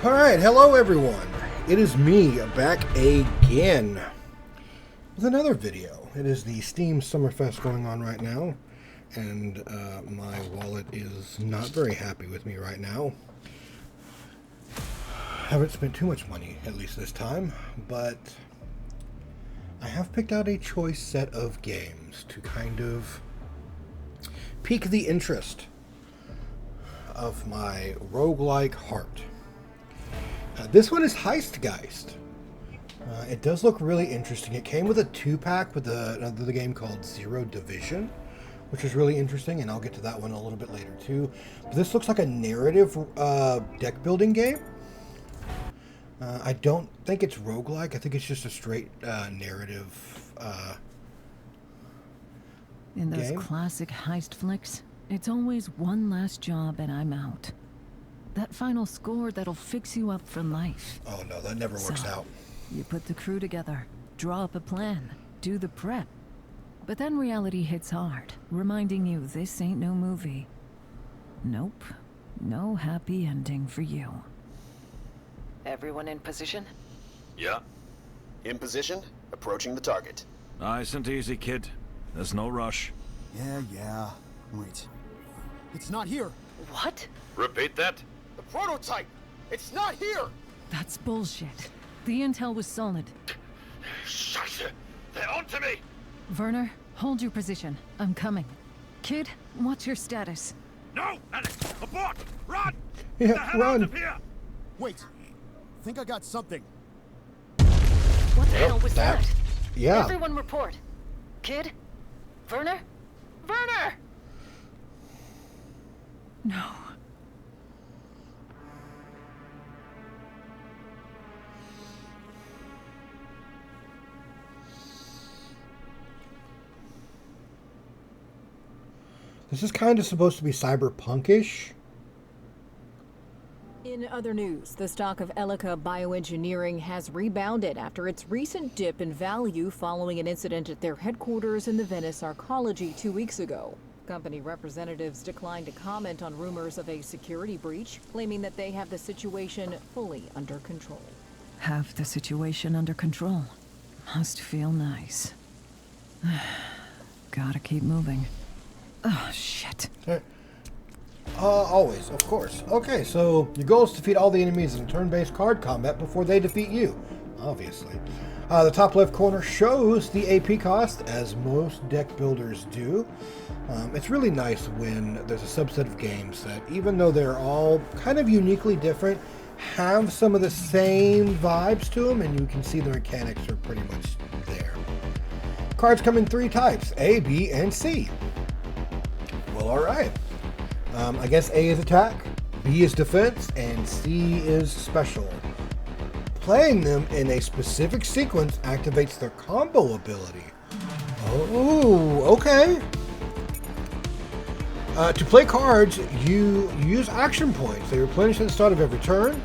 Alright, hello everyone. It is me, back again with another video. It is the Steam Summerfest going on right now, and my wallet is not very happy with me right now. Haven't spent too much money, at least this time, but I have picked out a choice set of games to kind of pique the interest of my roguelike heart. This one is HeistGeist. It does look really interesting. It came with a 2-pack with another game called Zero Division, which is really interesting, and I'll get to that one a little bit later too. But this looks like a narrative deck building game. I don't think it's roguelike. I think it's just a straight narrative In those game. classic heist flicks, it's always one last job and I'm out. That final score that'll fix you up for life. Oh no, that never works out. You put the crew together, draw up a plan, do the prep. But then reality hits hard, reminding you this ain't no movie. Nope, no happy ending for you. Everyone in position? Yeah. In position, approaching the target. Nice and easy, kid. There's no rush. Yeah. Wait. It's not here. What? Repeat that? The prototype! It's not here! That's bullshit. The intel was solid. Scheiße! They're onto me! Werner, hold your position. I'm coming. Kid, what's your status? No! Alex! Abort! Run! Yeah, Get the hell run. out of here! Wait. Think I got something. What the hell was that? Yeah. Everyone report. Kid? Werner? Werner! No. This is kind of supposed to be cyberpunkish. In other news, the stock of Elica Bioengineering has rebounded after its recent dip in value following an incident at their headquarters in the Venice Arcology 2 weeks ago. Company representatives declined to comment on rumors of a security breach, claiming that they have the situation fully under control. Have the situation under control. Must feel nice. Gotta keep moving. Oh, shit. Always, of course. Okay, so your goal is to defeat all the enemies in turn-based card combat before they defeat you, obviously. The top left corner shows the AP cost, as most deck builders do. It's really nice when there's a subset of games that, even though they're all kind of uniquely different, have some of the same vibes to them, and you can see the mechanics are pretty much there. Cards come in 3 types, A, B, and C. Well, alright. I guess A is attack, B is defense, and C is special. Playing them in a specific sequence activates their combo ability. Oh, okay. To play cards, you use action points. They replenish at the start of every turn.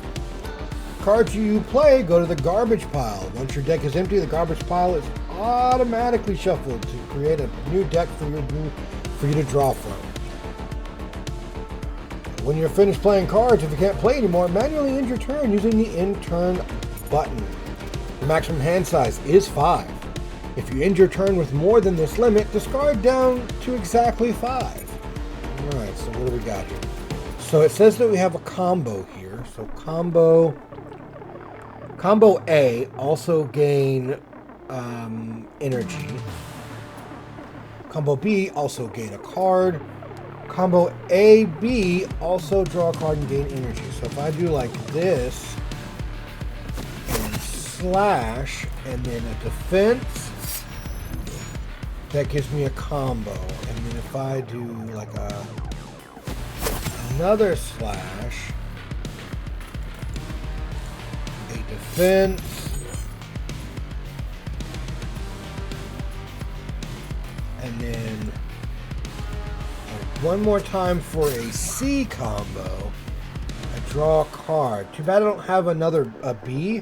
Cards you play go to the garbage pile. Once your deck is empty, the garbage pile is automatically shuffled to create a new deck for you to draw from. When you're finished playing cards, if you can't play anymore, manually end your turn using the end turn button. The maximum hand size is 5. If you end your turn with more than this limit, discard down to exactly 5. Alright, so what do we got here? So it says that we have a combo here. So combo A, also gain energy. Combo B, also gain a card. Combo A, B, also draw a card and gain energy. So if I do like this, and slash, and then a defense, that gives me a combo. And then if I do like another slash, a defense, and then one more time for a C combo, I draw a card. Too bad I don't have another B,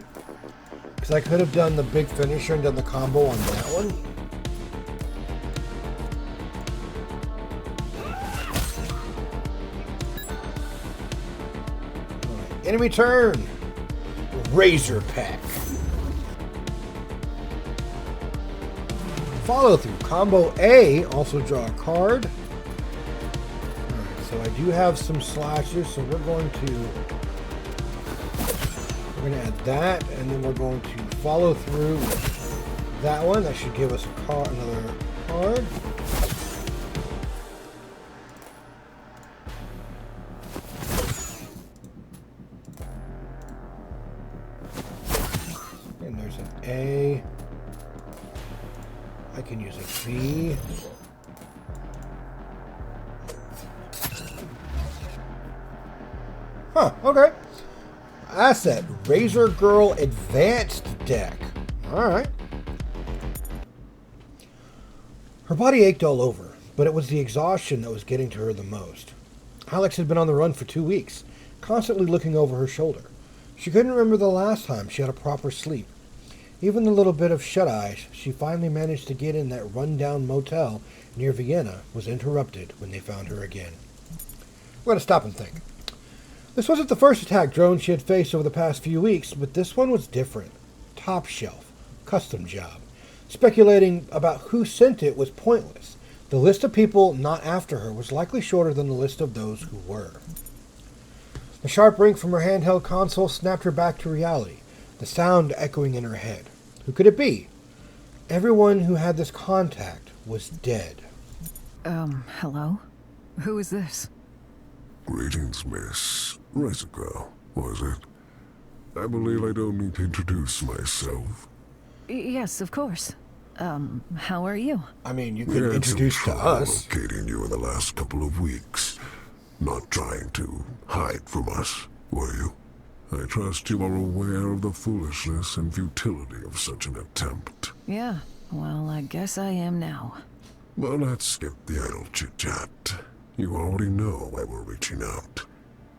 because I could have done the big finisher and done the combo on that one. Enemy turn. Razor Pack. Follow through. Combo A, also draw a card. Alright, so I do have some slashers, so we're going to add that, and then we're going to follow through with that one. That should give us a card, another card. And there's an A. I can use a B. Huh, okay. Asset, Razor Girl Advanced Deck. Alright. Her body ached all over, but it was the exhaustion that was getting to her the most. Alex had been on the run for 2 weeks, constantly looking over her shoulder. She couldn't remember the last time she had a proper sleep. Even the little bit of shut-eye she finally managed to get in that run-down motel near Vienna was interrupted when they found her again. We're going to stop and think. This wasn't the first attack drone she had faced over the past few weeks, but this one was different. Top shelf. Custom job. Speculating about who sent it was pointless. The list of people not after her was likely shorter than the list of those who were. The sharp ring from her handheld console snapped her back to reality, the sound echoing in her head. Who could it be? Everyone who had this contact was dead. Hello? Who is this? Greetings, Miss Razor Girl, was it? I believe I don't need to introduce myself. Yes, of course. How are you? I mean, you We could had introduce some to trouble us. locating you in the last couple of weeks. Not trying to hide from us, were you? I trust you are aware of the foolishness and futility of such an attempt. Yeah, well, I guess I am now. Well, let's skip the idle chit-chat. You already know why we're reaching out.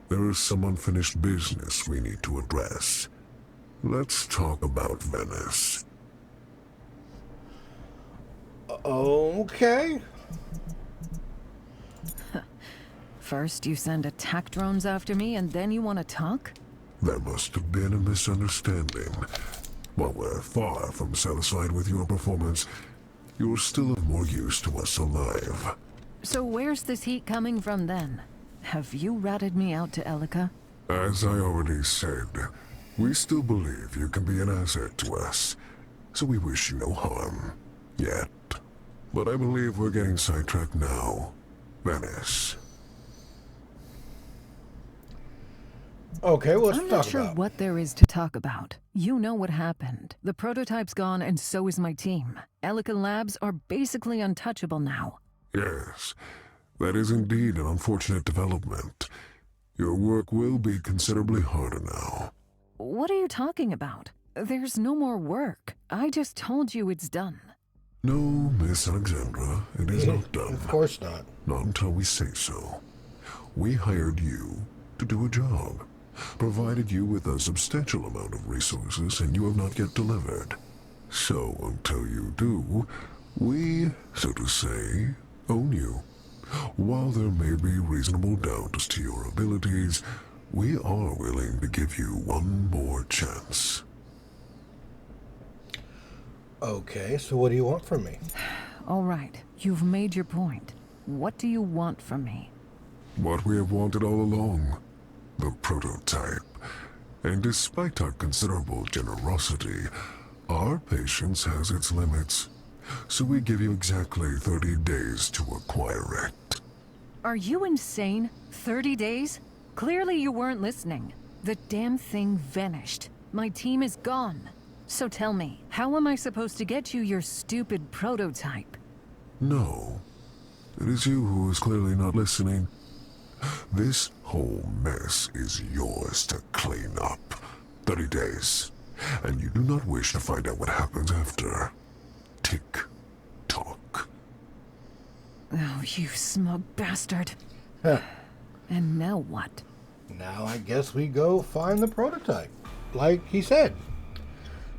There is some unfinished business we need to address. Let's talk about Venice. Okay. First you send attack drones after me, and then you want to talk? There must have been a misunderstanding. While we're far from satisfied with your performance, you're still of more use to us alive. So where's this heat coming from then? Have you ratted me out to Elika? As I already said, we still believe you can be an asset to us, so we wish you no harm. Yet. But I believe we're getting sidetracked now. Venice. Okay, well, let's I'm talk not sure about. what there is to talk about. You know what happened. The prototype's gone, and so is my team. Elika Labs are basically untouchable now. Yes, that is indeed an unfortunate development. Your work will be considerably harder now. What are you talking about? There's no more work. I just told you it's done. No, Miss Alexandra, it is not done. Of course not. Not until we say so. We hired you to do a job, provided you with a substantial amount of resources, and you have not yet delivered. So until you do, we, so to say, own you. While there may be reasonable doubt as to your abilities, we are willing to give you one more chance. Okay, so what do you want from me? All right, you've made your point. What do you want from me? What we have wanted all along, the prototype. And despite our considerable generosity, our patience has its limits. So we give you exactly 30 days to acquire it. Are you insane? 30 days? Clearly you weren't listening. The damn thing vanished. My team is gone. So tell me, how am I supposed to get you your stupid prototype? No. It is you who is clearly not listening. This whole mess is yours to clean up. 30 days. And you do not wish to find out what happens after. Tick-tock. Oh, you smug bastard. Huh. And now what? Now I guess we go find the prototype. Like he said.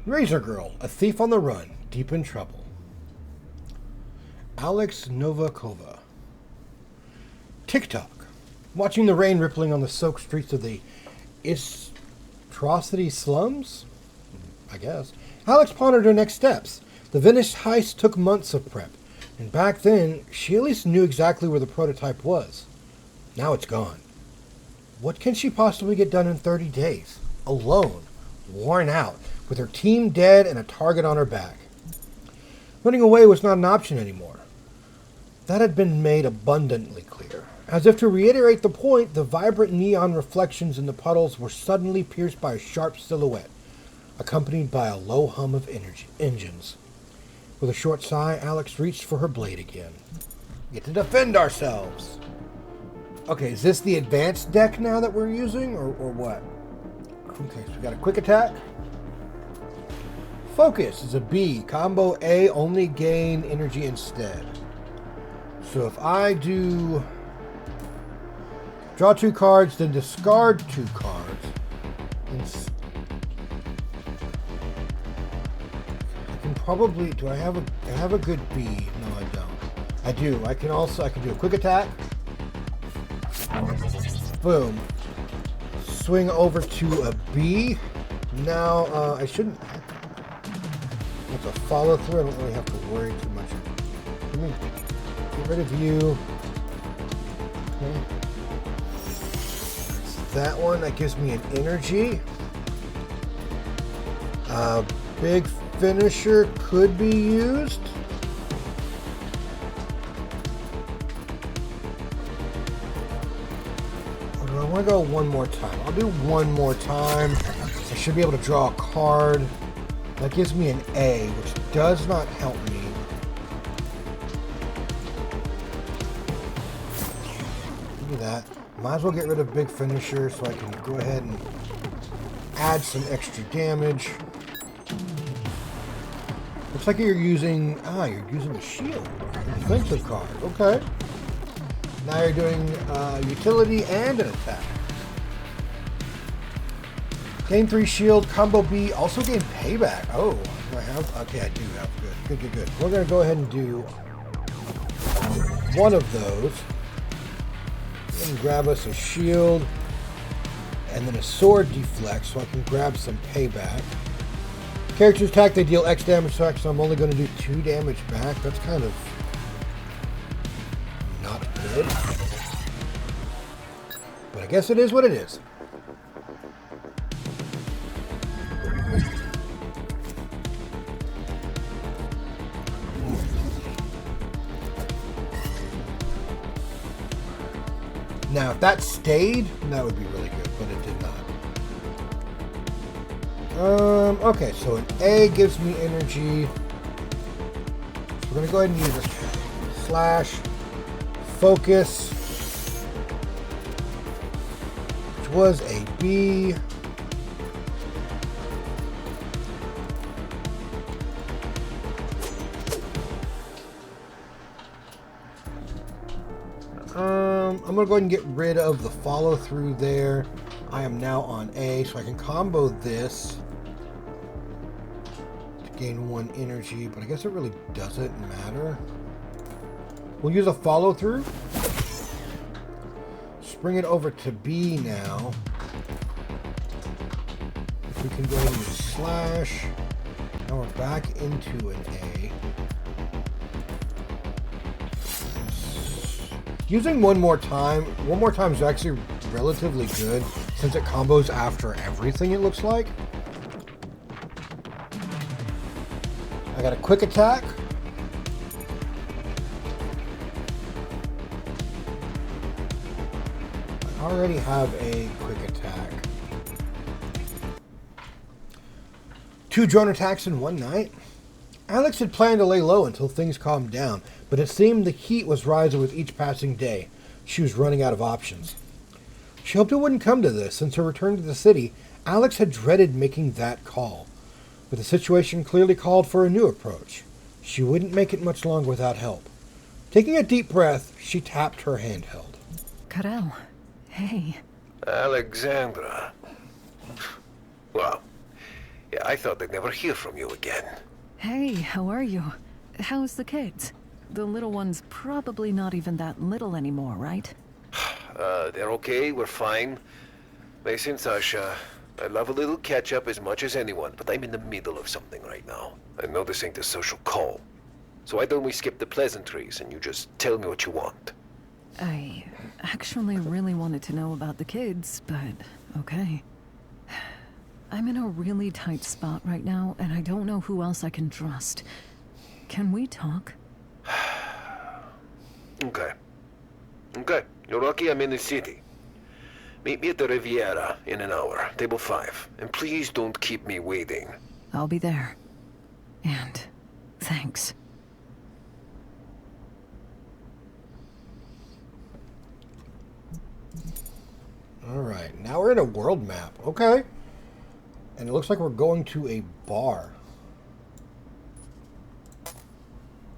Razor Girl, a thief on the run, deep in trouble. Alex Novakova. TikTok. Watching the rain rippling on the soaked streets of the Atrocity slums? I guess. Alex pondered her next steps. The Venice heist took months of prep, and back then, she at least knew exactly where the prototype was. Now it's gone. What can she possibly get done in 30 days? Alone, worn out, with her team dead and a target on her back. Running away was not an option anymore. That had been made abundantly clear. As if to reiterate the point, the vibrant neon reflections in the puddles were suddenly pierced by a sharp silhouette, accompanied by a low hum of engines. With a short sigh, Alex reached for her blade again. We get to defend ourselves. Okay, is this the advanced deck now that we're using, or what? Okay, so we got a quick attack. Focus is a B. Combo A, only gain energy instead. So if I do draw 2 cards, then discard 2 cards. I can probably, I have a good B? No, I don't. I do. I can do a quick attack. Boom. Swing over to a B. Now, I shouldn't. It's a follow through. I don't really have to worry too much. Let me get rid of you. Okay. That one, that gives me an energy. Big finisher could be used. Or do I want to go one more time? I'll do one more time. I should be able to draw a card. That gives me an A, which does not help me. Look at that. Might as well get rid of big finisher so I can go ahead and add some extra damage. Looks like you're using a shield. A defensive card. Okay. Now you're doing utility and an attack. Gain 3 shield, combo B, also gain payback. Oh, do I have? Okay, I do have. Good. We're going to go ahead and do one of those. And grab us a shield. And then a sword deflect so I can grab some payback. Characters attack, they deal X damage to X, so I'm only going to do 2 damage back. That's kind of not good. But I guess it is what it is. Now, if that stayed, that would be really good, but it did not. Okay, so an A gives me energy. So we're going to go ahead and use this slash focus, which was a B. I'm going to go ahead and get rid of the follow through there. I am now on A, so I can combo this to gain 1 energy, but I guess it really doesn't matter. We'll use a follow through. Spring it over to B now. We can go ahead and use slash. Now we're back into an A. Using one more time is actually relatively good since it combos after everything, it looks like. I got a quick attack. I already have a quick attack. 2 drone attacks in one night. Alex had planned to lay low until things calmed down, but it seemed the heat was rising with each passing day. She was running out of options. She hoped it wouldn't come to this. Since her return to the city, Alex had dreaded making that call. But the situation clearly called for a new approach. She wouldn't make it much longer without help. Taking a deep breath, she tapped her handheld. Karel, hey. Alexandra. Well, yeah, I thought I'd never hear from you again. Hey, how are you? How's the kids? The little one's probably not even that little anymore, right? They're okay, we're fine. They sind Sasha. I love a little catch-up as much as anyone, but I'm in the middle of something right now. I know this ain't a social call. So why don't we skip the pleasantries and you just tell me what you want? I actually really wanted to know about the kids, but okay. I'm in a really tight spot right now, and I don't know who else I can trust. Can we talk? Okay. Okay, you're lucky I'm in the city. Meet me at the Riviera in an hour, table 5. And please don't keep me waiting. I'll be there. And thanks. Alright, now we're in a world map. Okay. And it looks like we're going to a bar.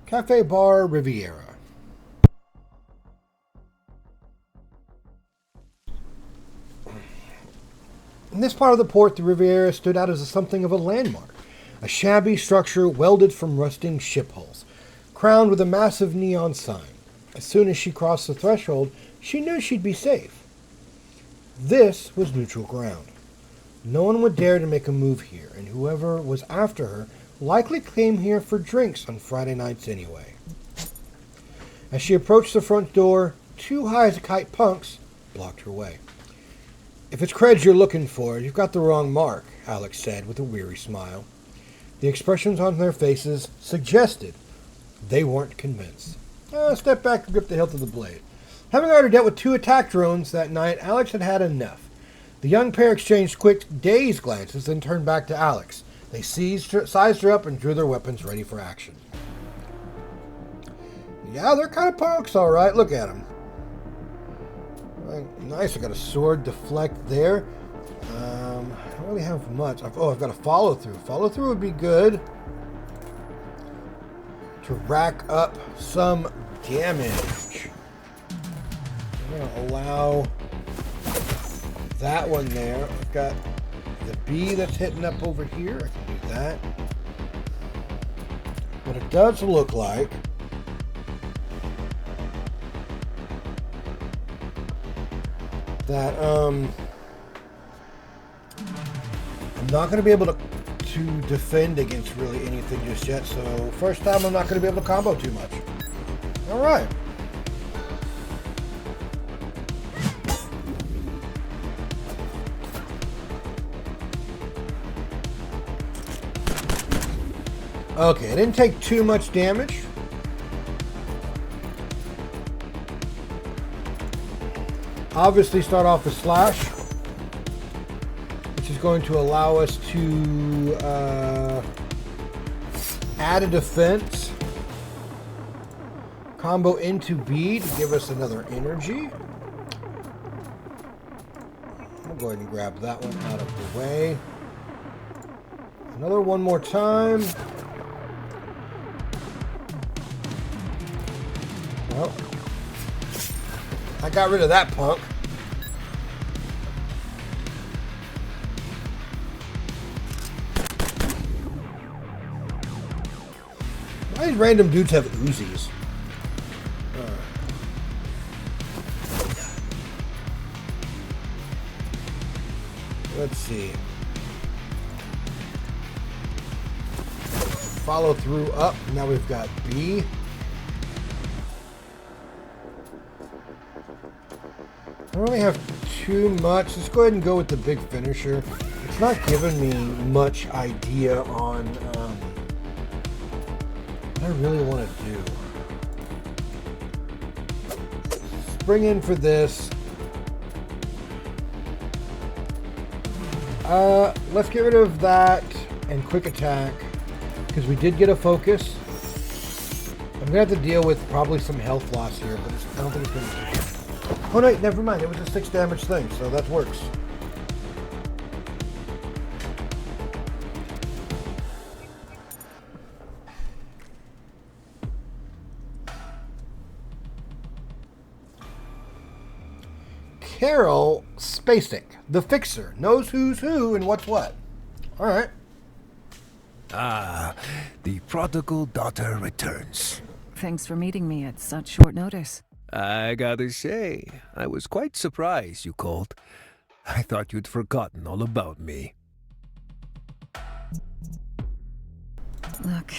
Cafe Bar Riviera. In this part of the port, the Riviera stood out as something of a landmark. A shabby structure welded from rusting ship hulls, crowned with a massive neon sign. As soon as she crossed the threshold, she knew she'd be safe. This was neutral ground. No one would dare to make a move here, and whoever was after her likely came here for drinks on Friday nights anyway. As she approached the front door, 2 high-as-a-kite punks blocked her way. "If it's creds you're looking for, you've got the wrong mark," Alex said with a weary smile. The expressions on their faces suggested they weren't convinced. Step back and grip the hilt of the blade. Having already dealt with 2 attack drones that night, Alex had had enough. The young pair exchanged quick, dazed glances, then turned back to Alex. They sized her up and drew their weapons ready for action. Yeah, they're kind of punks, all right. Look at them. Nice, I got a sword deflect there. I don't really have much. I've got a follow through. Follow through would be good to rack up some damage. I'm going to allow that one there. I've got the bee that's hitting up over here. I can do that. What it does look like that I'm not going to be able to defend against really anything just yet. So first time I'm not going to be able to combo too much. All right. Okay, I didn't take too much damage. Obviously start off with slash, which is going to allow us to add a defense. Combo into B to give us another energy. I'll go ahead and grab that one out of the way. Another one more time. Well, I got rid of that punk. Why these random dudes have Uzis? Let's see. Follow through up. Now we've got B. I don't really have too much. Let's go ahead and go with the big finisher. It's not giving me much idea on what I really want to do. Spring in for this. Let's get rid of that and quick attack because we did get a focus. I'm gonna have to deal with probably some health loss here, but I don't think it's gonna be. Oh no, never mind. It was a 6 damage thing, so that works. Carol Spacek, the fixer, knows who's who and what's what. All right. Ah, the prodigal daughter returns. Thanks for meeting me at such short notice. I gotta say, I was quite surprised you called. I thought you'd forgotten all about me. Look,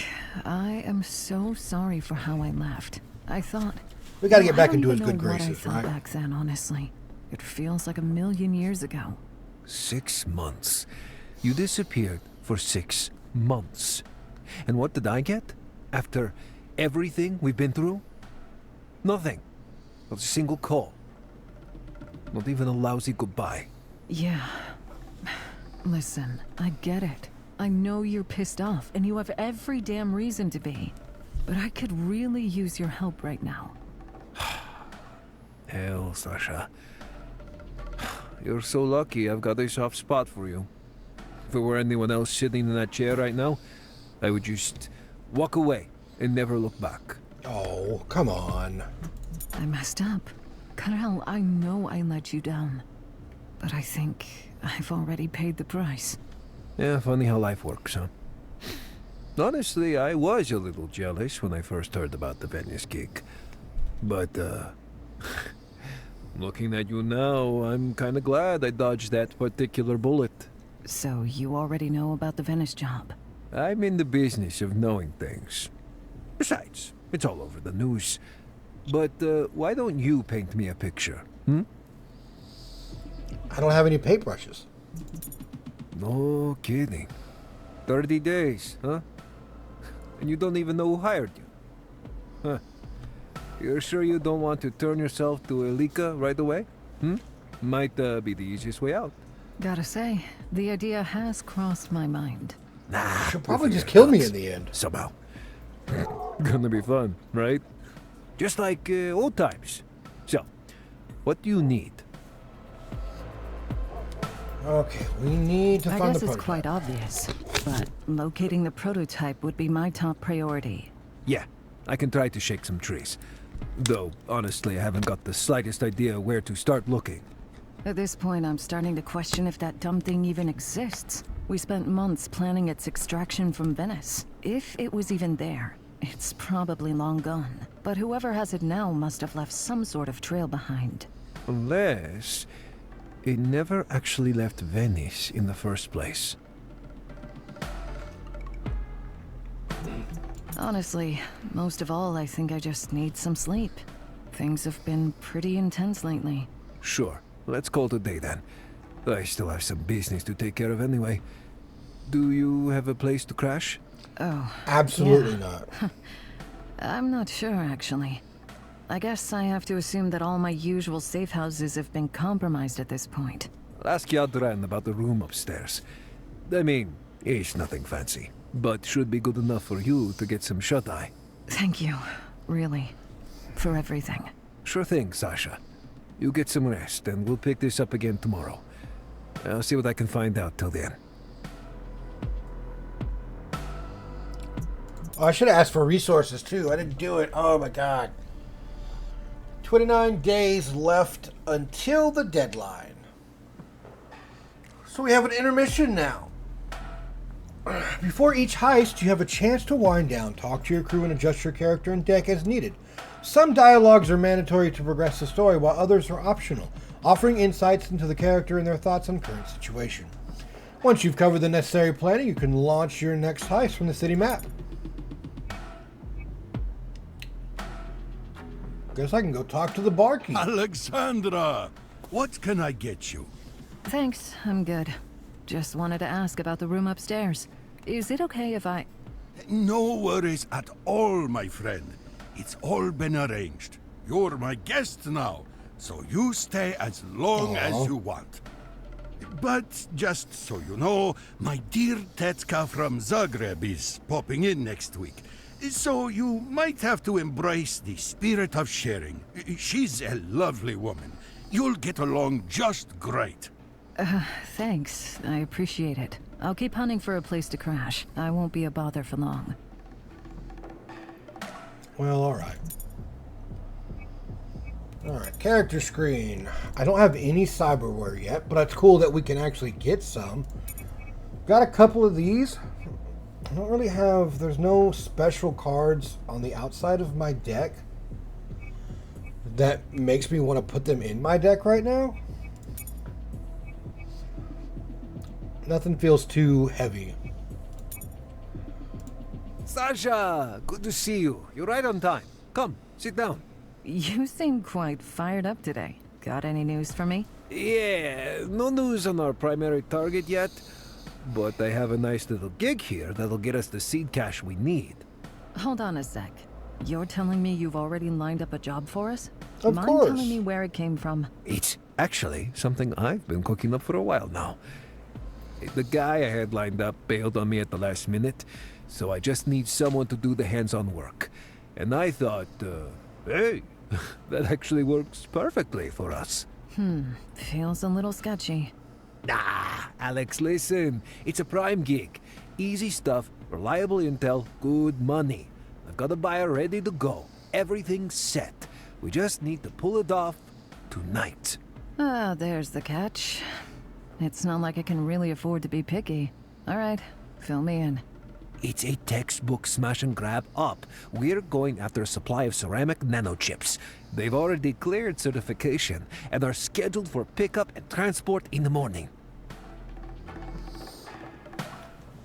I am so sorry for how I left. I thought... We gotta get Well, back into his I don't good even know what graces, I thought right? back then, honestly. It feels like a million years ago. 6 months. You disappeared for 6 months. And what did I get? After everything we've been through? Nothing. Not a single call. Not even a lousy goodbye. Yeah. Listen, I get it. I know you're pissed off, and you have every damn reason to be. But I could really use your help right now. Hell, Sasha. You're so lucky I've got a soft spot for you. If it were anyone else sitting in that chair right now, I would just walk away and never look back. Oh, come on. I messed up. Karel, I know I let you down. But I think I've already paid the price. Yeah, funny how life works, huh? Honestly, I was a little jealous when I first heard about the Venice gig. But, looking at you now, I'm kinda glad I dodged that particular bullet. So you already know about the Venice job? I'm in the business of knowing things. Besides, it's all over the news. But, why don't you paint me a picture, hmm? I don't have any paintbrushes. No kidding. 30 days, huh? And you don't even know who hired you. Huh. You're sure you don't want to turn yourself to Elika right away? Might be the easiest way out. Gotta say, the idea has crossed my mind. Nah, She'll probably just kill me in the end. Somehow. Gonna be fun, right? Just like old times. So, what do you need? Okay, we need to I find guess the it's prototype. quite obvious, but locating the prototype would be my top priority. Yeah, I can try to shake some trees. Though, honestly, I haven't got the slightest idea where to start looking. At this point, I'm starting to question if that dumb thing even exists. We spent months planning its extraction from Venice. If it was even there, it's probably long gone. But whoever has it now must have left some sort of trail behind. Unless it never actually left Venice in the first place. Honestly, most of all, I think I just need some sleep. Things have been pretty intense lately. Sure, let's call it a day then. I still have some business to take care of anyway. Do you have a place to crash? Oh. Absolutely yeah. not. I'm not sure, actually. I guess I have to assume that all my usual safe houses have been compromised at this point. I'll ask Yadran about the room upstairs. I mean, it's nothing fancy, but should be good enough for you to get some shut-eye. Thank you, really, for everything. Sure thing, Sasha. You get some rest, and we'll pick this up again tomorrow. I'll see what I can find out till then. Oh, I should have asked for resources too. I didn't do it. Oh my god. 29 days left until the deadline. So we have an intermission now. Before each heist, you have a chance to wind down, talk to your crew, and adjust your character and deck as needed. Some dialogues are mandatory to progress the story, while others are optional, offering insights into the character and their thoughts on current situation. Once you've covered the necessary planning, you can launch your next heist from the city map. Guess I can go talk to the barkeep. Alexandra, what can I get you? Thanks, I'm good. Just wanted to ask about the room upstairs. Is it okay if I... No worries at all, my friend. It's all been arranged. You're my guest now, so you stay as long as you want. But just so you know, my dear Tetka from Zagreb is popping in next week. So you might have to embrace the spirit of sharing. She's a lovely woman. You'll get along just great. Thanks. I appreciate it. I'll keep hunting for a place to crash. I won't be a bother for long. Well, alright. Alright, character screen. I don't have any cyberware yet, but it's cool that we can actually get some. Got a couple of these. I don't really have... There's no special cards on the outside of my deck that makes me want to put them in my deck right now. Nothing feels too heavy. Sasha, good to see you. You're right on time. Come, sit down. You seem quite fired up today. Got any news for me? Yeah, no news on our primary target yet, but I have a nice little gig here that'll get us the seed cash we need. Hold on a sec. You're telling me you've already lined up a job for us? Of Mind course. telling me where it came from? It's actually something I've been cooking up for a while now. The guy I had lined up bailed on me at the last minute, so I just need someone to do the hands-on work. And I thought, hey, that actually works perfectly for us. Feels a little sketchy. Nah, Alex, listen. It's a prime gig. Easy stuff, reliable intel, good money. I've got a buyer ready to go. Everything's set. We just need to pull it off tonight. Ah, there's the catch. It's not like I can really afford to be picky. All right, fill me in. It's a textbook smash and grab up. We're going after a supply of ceramic nanochips. They've already cleared certification and are scheduled for pickup and transport in the morning.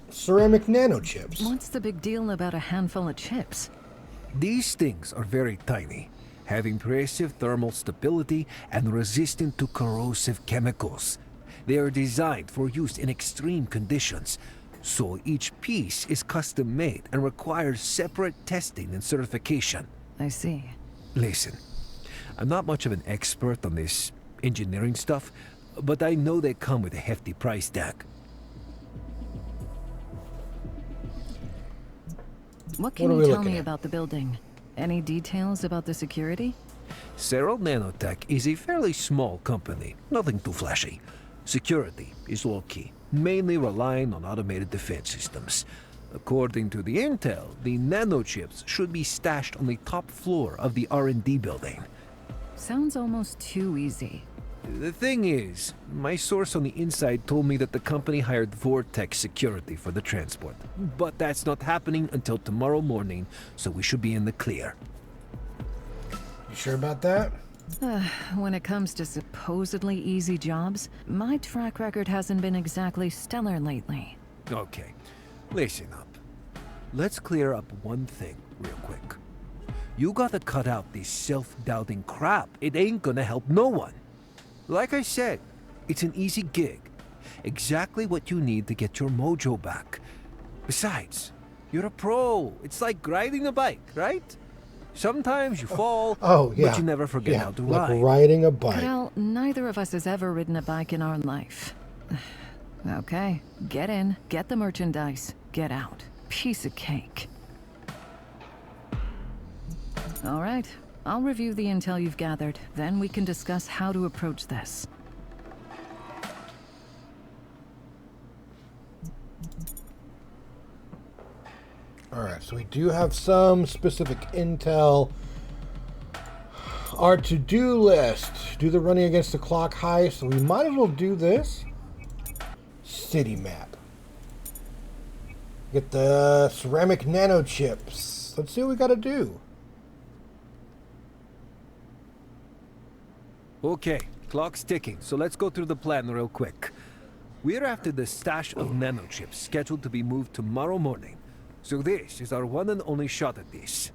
Ceramic nanochips. What's the big deal about a handful of chips? These things are very tiny, have impressive thermal stability and resistant to corrosive chemicals. They are designed for use in extreme conditions, so each piece is custom made and requires separate testing and certification. I see. Listen, I'm not much of an expert on this engineering stuff, but I know they come with a hefty price tag. What can you tell me about the building? Any details about the security? Cyril Nanotech is a fairly small company, nothing too flashy. Security is low-key, mainly relying on automated defense systems. According to the intel, the nanochips should be stashed on the top floor of the R&D building. Sounds almost too easy. The thing is, my source on the inside told me that the company hired Vortex Security for the transport. But that's not happening until tomorrow morning, so we should be in the clear. You sure about that? When it comes to supposedly easy jobs, my track record hasn't been exactly stellar lately. Okay, listen up. Let's clear up one thing real quick. You gotta cut out this self-doubting crap. It ain't gonna help no one. Like I said, it's an easy gig. Exactly what you need to get your mojo back. Besides, you're a pro. It's like riding a bike, right? Sometimes you fall, but you never forget how to ride. Like riding a bike. Well, neither of us has ever ridden a bike in our life. Okay, get in, get the merchandise, get out. Piece of cake. All right, I'll review the intel you've gathered, then we can discuss how to approach this. Alright, so we do have some specific intel. Our to-do list. Do the running against the clock heist. So we might as well do this. City map. Get the ceramic nanochips. Let's see what we gotta do. Okay, clock's ticking, so let's go through the plan real quick. We're after the stash of nanochips scheduled to be moved tomorrow morning. So this is our one and only shot at this.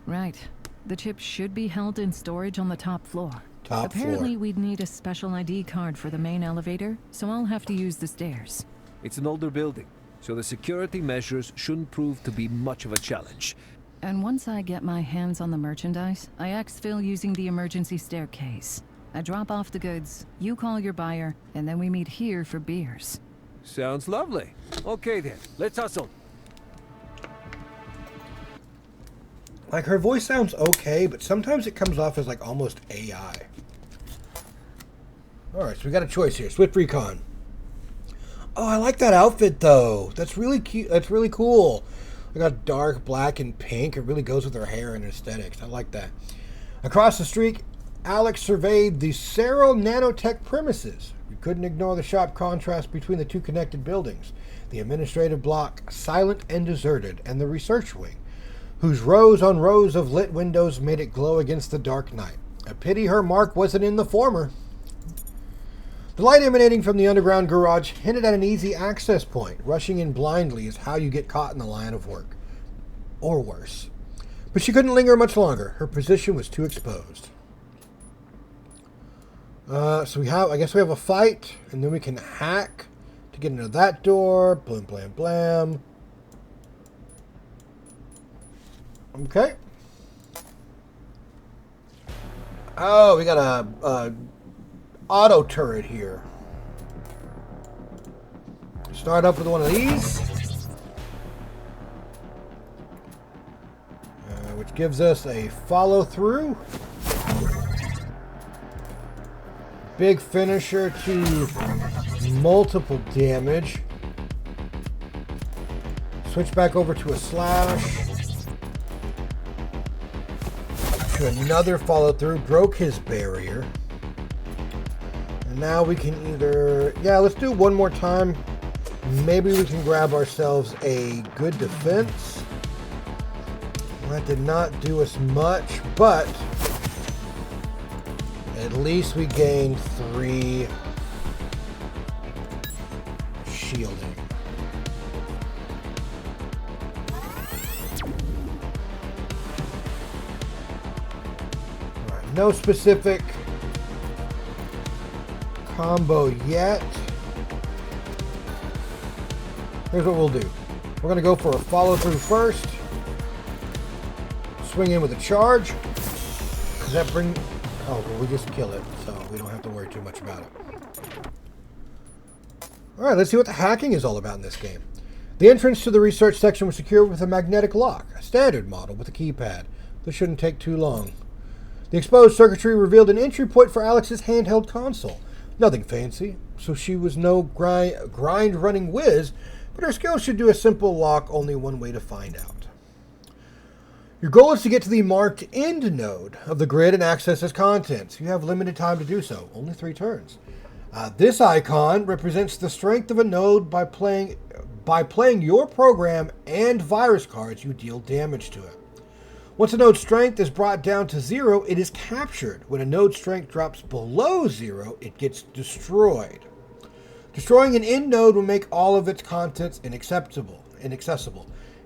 Right. The chips should be held in storage on the top floor. Apparently, we'd need a special ID card for the main elevator, so I'll have to use the stairs. It's an older building, so the security measures shouldn't prove to be much of a challenge. And once I get my hands on the merchandise, I exfil using the emergency staircase. I drop off the goods, you call your buyer, and then we meet here for beers. Sounds lovely. Okay then, let's hustle. Like, her voice sounds okay, but sometimes it comes off as, like, almost AI. Alright, so we got a choice here. Swift Recon. Oh, I like that outfit, though. That's really cute. That's really cool. I got dark black and pink. It really goes with her hair and aesthetics. I like that. Across the street, Alex surveyed the Cyril Nanotech premises. We couldn't ignore the sharp contrast between the two connected buildings. The administrative block, silent and deserted, and the research wing, whose rows on rows of lit windows made it glow against the dark night. A pity her mark wasn't in the former. The light emanating from the underground garage hinted at an easy access point. Rushing in blindly is how you get caught in the line of work. Or worse. But she couldn't linger much longer. Her position was too exposed. So I guess we have a fight, and then we can hack to get into that door. Blam, blam, blam. Okay. Oh, we got a auto turret here. Start up with one of these. Which gives us a follow through. Big finisher to multiple damage. Switch back over to a slash. To another follow through. Broke his barrier. And now we can either... Yeah, let's do it one more time. Maybe we can grab ourselves a good defense. That did not do us much, but at least we gained 3 shielding. All right, no specific combo yet. Here's what we'll do. We're going to go for a follow through first. Swing in with a charge. Does that bring... Oh, well, we just kill it, so we don't have to worry too much about it. Alright, let's see what the hacking is all about in this game. The entrance to the research section was secured with a magnetic lock, a standard model with a keypad. This shouldn't take too long. The exposed circuitry revealed an entry point for Alex's handheld console. Nothing fancy, so she was no grind-running whiz, but her skills should do a simple lock only one way to find out. Your goal is to get to the marked end node of the grid and access its contents. You have limited time to do so, only 3 turns. This icon represents the strength of a node by playing your program and virus cards, you deal damage to it. Once a node's strength is brought down to 0, it is captured. When a node's strength drops below 0, it gets destroyed. Destroying an end node will make all of its contents inaccessible.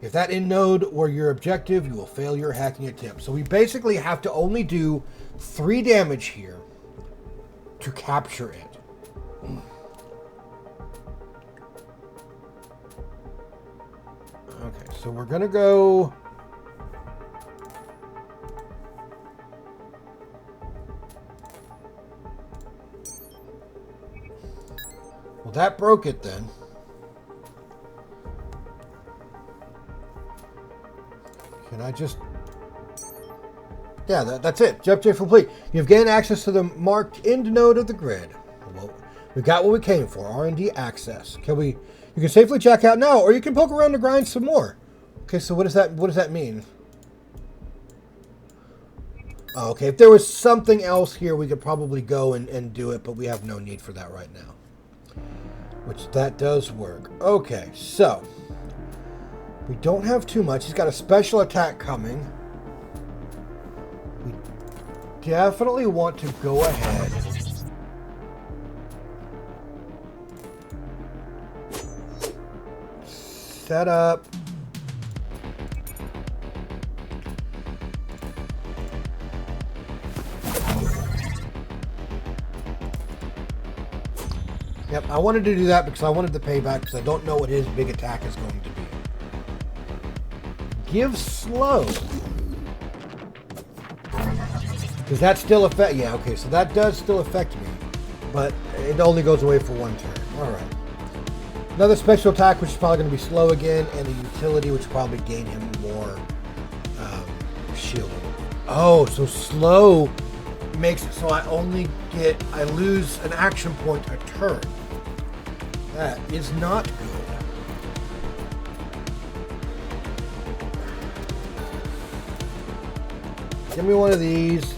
If that end node were your objective, you will fail your hacking attempt. So we basically have to only do 3 damage here to capture it. Okay, so we're going to go... Well, that broke it then. Can I just... Yeah, that's it. Objective complete. You've gained access to the marked end node of the grid. Well, we've got what we came for. R&D access. You can safely check out now, or you can poke around to grind some more. Okay, so what does that mean? Oh, okay, if there was something else here, we could probably go and do it, but we have no need for that right now. Which, that does work. Okay, so... We don't have too much. He's got a special attack coming. We definitely want to go ahead. Set up. Yep, I wanted to do that because I wanted the payback because I don't know what his big attack is going to be. Give slow. Does that still affect... Yeah, okay, so that does still affect me. But it only goes away for 1 turn. Alright. Another special attack, which is probably going to be slow again, and a utility, which will probably gain him more shielding. Oh, so slow makes it so I lose an action point a turn. That is not good. Give me one of these.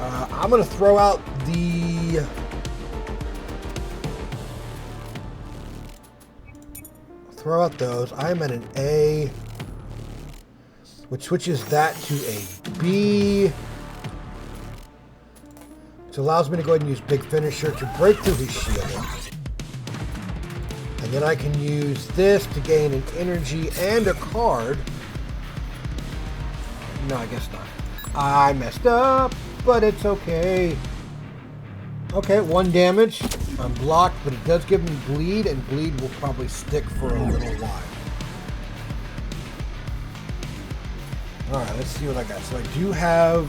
I'm going to throw out the... Throw out those. I'm at an A, which switches that to a B. So it allows me to go ahead and use Big Finisher to break through his shield. And then I can use this to gain an energy and a card. No, I guess not. I messed up, but it's okay. Okay, 1 damage. I'm blocked, but it does give me bleed, and bleed will probably stick for a little while. Alright, let's see what I got. So I do have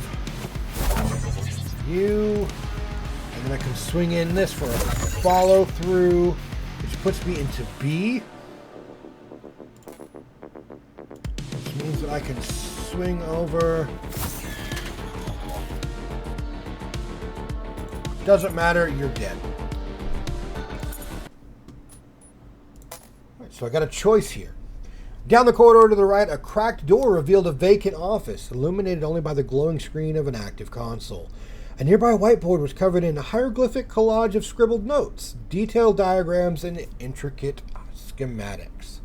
you, and then I can swing in this for a follow through, which puts me into B. Which means that I can swing over. Doesn't matter, you're dead. Right, so I got a choice here. Down the corridor to the right, a cracked door revealed a vacant office, illuminated only by the glowing screen of an active console. A nearby whiteboard was covered in a hieroglyphic collage of scribbled notes, detailed diagrams, and intricate schematics.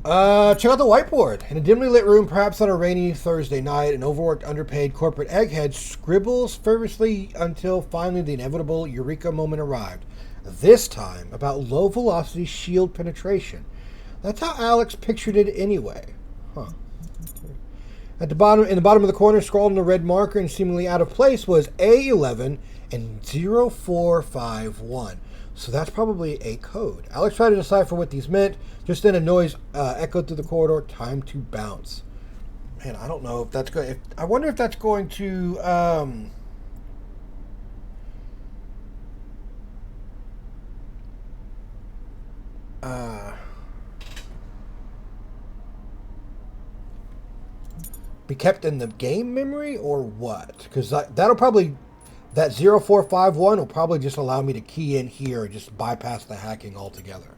Check out the whiteboard. In a dimly lit room, perhaps on a rainy Thursday night, an overworked, underpaid corporate egghead scribbles fervently until finally the inevitable eureka moment arrived. This time, about low-velocity shield penetration. That's how Alex pictured it anyway. Huh. In the bottom of the corner, scrawled in a red marker and seemingly out of place, was A11 and 0451. So that's probably a code. Alex tried to decipher what these meant. Just then a noise echoed through the corridor. Time to bounce. Man, I don't know if that's going. I wonder if that's going to. Be kept in the game memory or what? Because that'll probably. That 0451 will probably just allow me to key in here and just bypass the hacking altogether.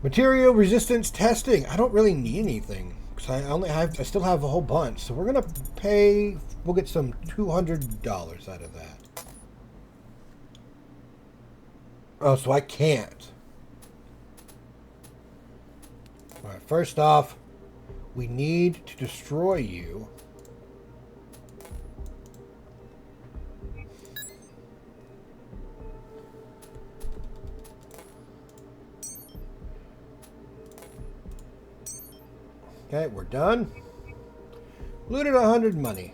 Material resistance testing. I don't really need anything because I still have a whole bunch. So we're gonna pay. We'll get some $200 out of that. Oh, so I can't. All right. First off. We need to destroy you. Okay, we're done. Looted 100 money.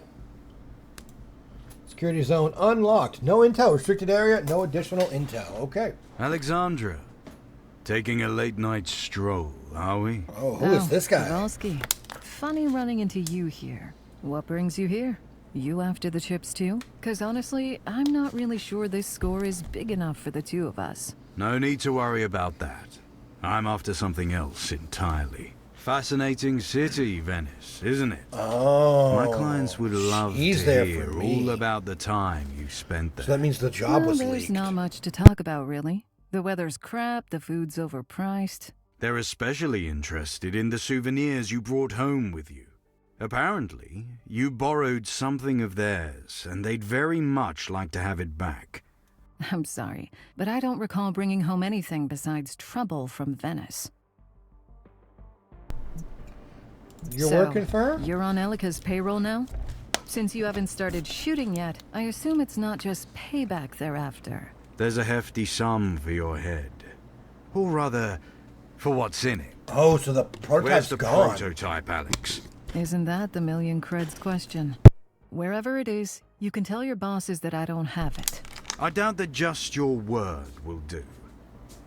Security zone unlocked. No intel. Restricted area. No additional intel. Okay. Alexandra. Taking a late night stroll, are we? Oh, who is this guy? Kowalski. Funny running into you here. What brings you here? You after the chips too? Because honestly, I'm not really sure this score is big enough for the two of us. No need to worry about that. I'm after something else entirely. Fascinating city, Venice, isn't it? Oh. My clients would love to hear all about the time you spent there. So that means the job was leaked. There's not much to talk about, really. The weather's crap, the food's overpriced. They're especially interested in the souvenirs you brought home with you. Apparently, you borrowed something of theirs, and they'd very much like to have it back. I'm sorry, but I don't recall bringing home anything besides trouble from Venice. You're working for her? You're on Elika's payroll now? Since you haven't started shooting yet, I assume it's not just payback thereafter. There's a hefty sum for your head. Or rather, for what's in it. Oh, so the prototype's Where's the gone. prototype, Alex? Isn't that the million creds question? Wherever it is, you can tell your bosses that I don't have it. I doubt that just your word will do.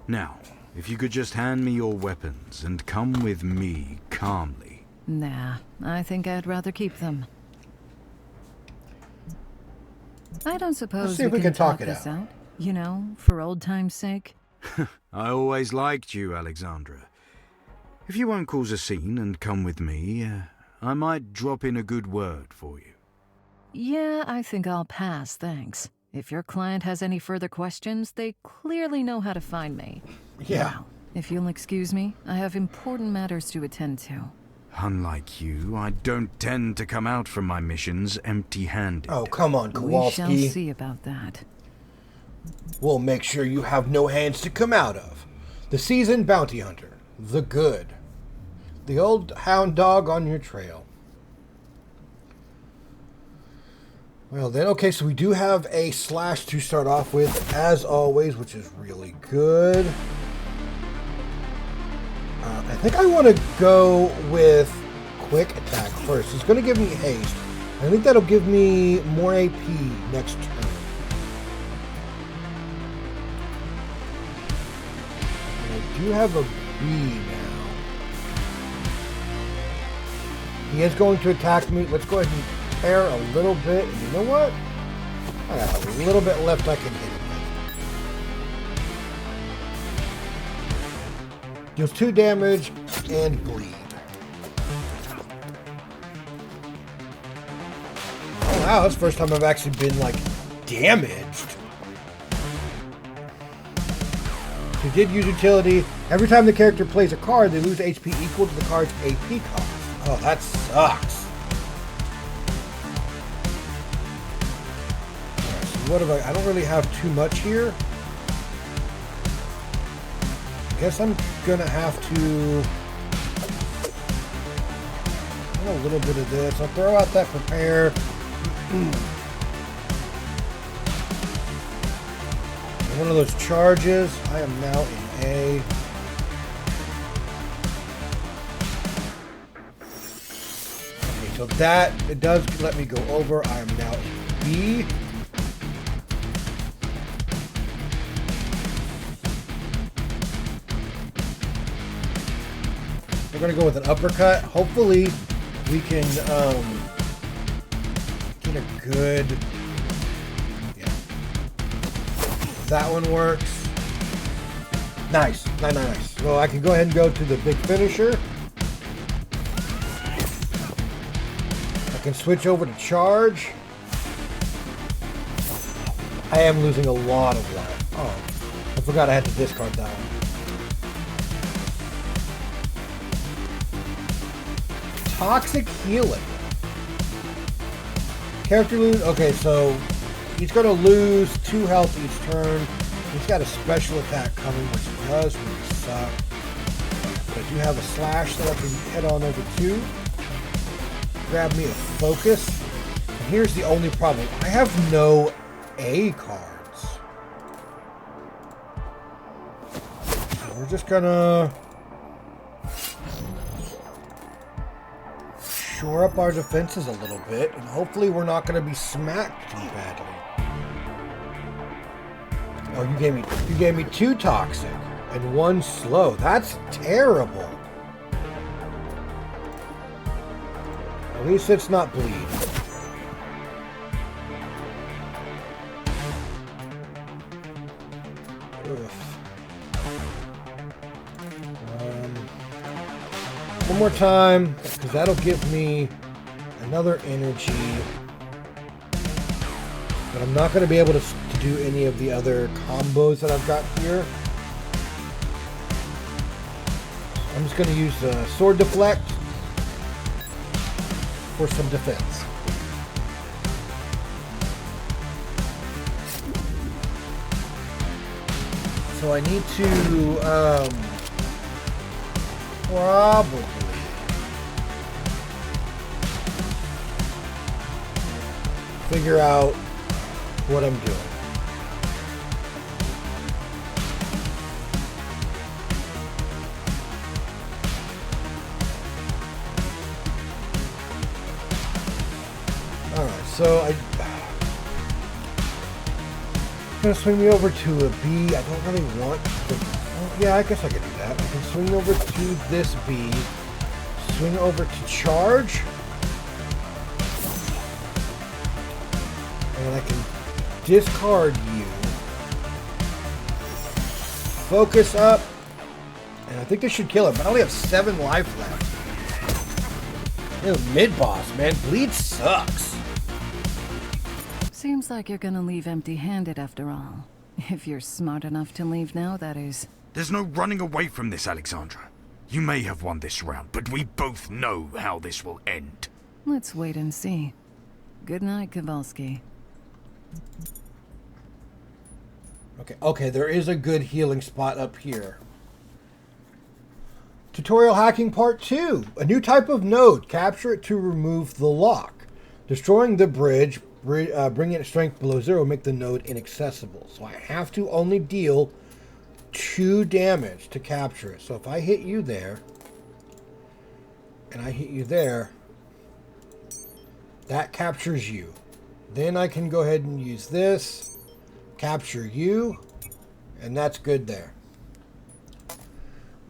Now, if you could just hand me your weapons and come with me calmly. Nah, I think I'd rather keep them. I don't suppose see if we can talk it this out. out. You know, for old time's sake. I always liked you, Alexandra. If you won't cause a scene and come with me, I might drop in a good word for you. Yeah, I think I'll pass, thanks. If your client has any further questions, they clearly know how to find me. Yeah. Now, if you'll excuse me, I have important matters to attend to. Unlike you, I don't tend to come out from my missions empty-handed. Oh, come on, Kowalski. We shall see about that. We'll make sure you have no hands to come out of. The seasoned bounty hunter. The good. the old hound dog on your trail. Well then, okay, so we do have a slash to start off with, as always, which is really good. I think I want to go with quick attack first. It's going to give me haste. I think that'll give me more AP next turn. And I do have a B now. He is going to attack me. Let's go ahead and pair a little bit. And you know what? I got a little bit left I can hit him with. Deals 2 damage and bleed. Oh wow, that's the first time I've actually been like damaged. He did use utility. Every time the character plays a card, they lose HP equal to the card's AP cost. Oh, that sucks. Alright, so what have I don't really have too much here. I guess I'm gonna have to a little bit of this. I'll throw out that prepare. One of those charges. I am now in A. Okay, so that it does let me go over. I am now in B. We're gonna go with an uppercut. Hopefully, we can get a good. Yeah, that one works. Nice, nice. So I can go ahead and go to the big finisher. I can switch over to charge. I am losing a lot of life. Oh, I forgot I had to discard that one. Toxic healing. Character lose. Okay, so he's going to lose 2 health each turn. He's got a special attack coming, which does really suck. But I do have a slash that I can head on over to. Grab me a focus. And here's the only problem. I have no A cards. So we're just gonna shore up our defenses a little bit, and hopefully we're not going to be smacked too badly. Oh, you gave me 2 toxic and 1 slow. That's terrible. At least it's not bleed. One more time, because that'll give me another energy. But I'm not going to be able to do any of the other combos that I've got here. I'm just going to use the sword deflect for some defense. So I need to probably figure out what I'm doing. Alright, so I'm gonna swing me over to a B. I don't really want to. Well, yeah, I guess I could do that. I can swing over to this B, swing over to charge, and I can discard you, focus up, and I think this should kill him, but I only have 7 life left. Ew, mid-boss, man. Bleed sucks. Seems like you're gonna leave empty-handed after all. If you're smart enough to leave now, that is. There's no running away from this, Alexandra. You may have won this round, but we both know how this will end. Let's wait and see. Good night, Kowalski. Okay, there is a good healing spot up here. Tutorial hacking part 2. A new type of node. Capture it to remove the lock. Destroying the bridge, bringing its strength below 0, make the node inaccessible. So I have to only deal 2 damage to capture it. So if I hit you there, and I hit you there, that captures you. Then I can go ahead and use this, capture you, and that's good there.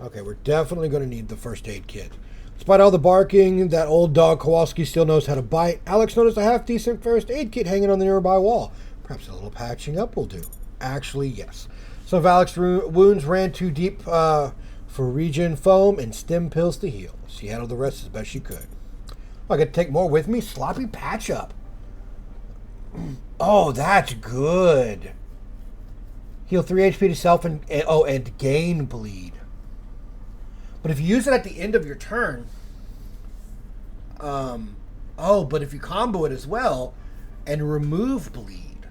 Okay, we're definitely going to need the first aid kit. Despite all the barking, that old dog Kowalski still knows how to bite. Alex noticed a half-decent first aid kit hanging on the nearby wall. Perhaps a little patching up will do. Actually, yes. Some of Alex's wounds ran too deep for regen foam and stem pills to heal. She handled the rest as best she could. I could take more with me? Sloppy patch up. Oh, that's good. Heal 3 HP to self and gain bleed. But if you use it at the end of your turn, but if you combo it as well and remove bleed.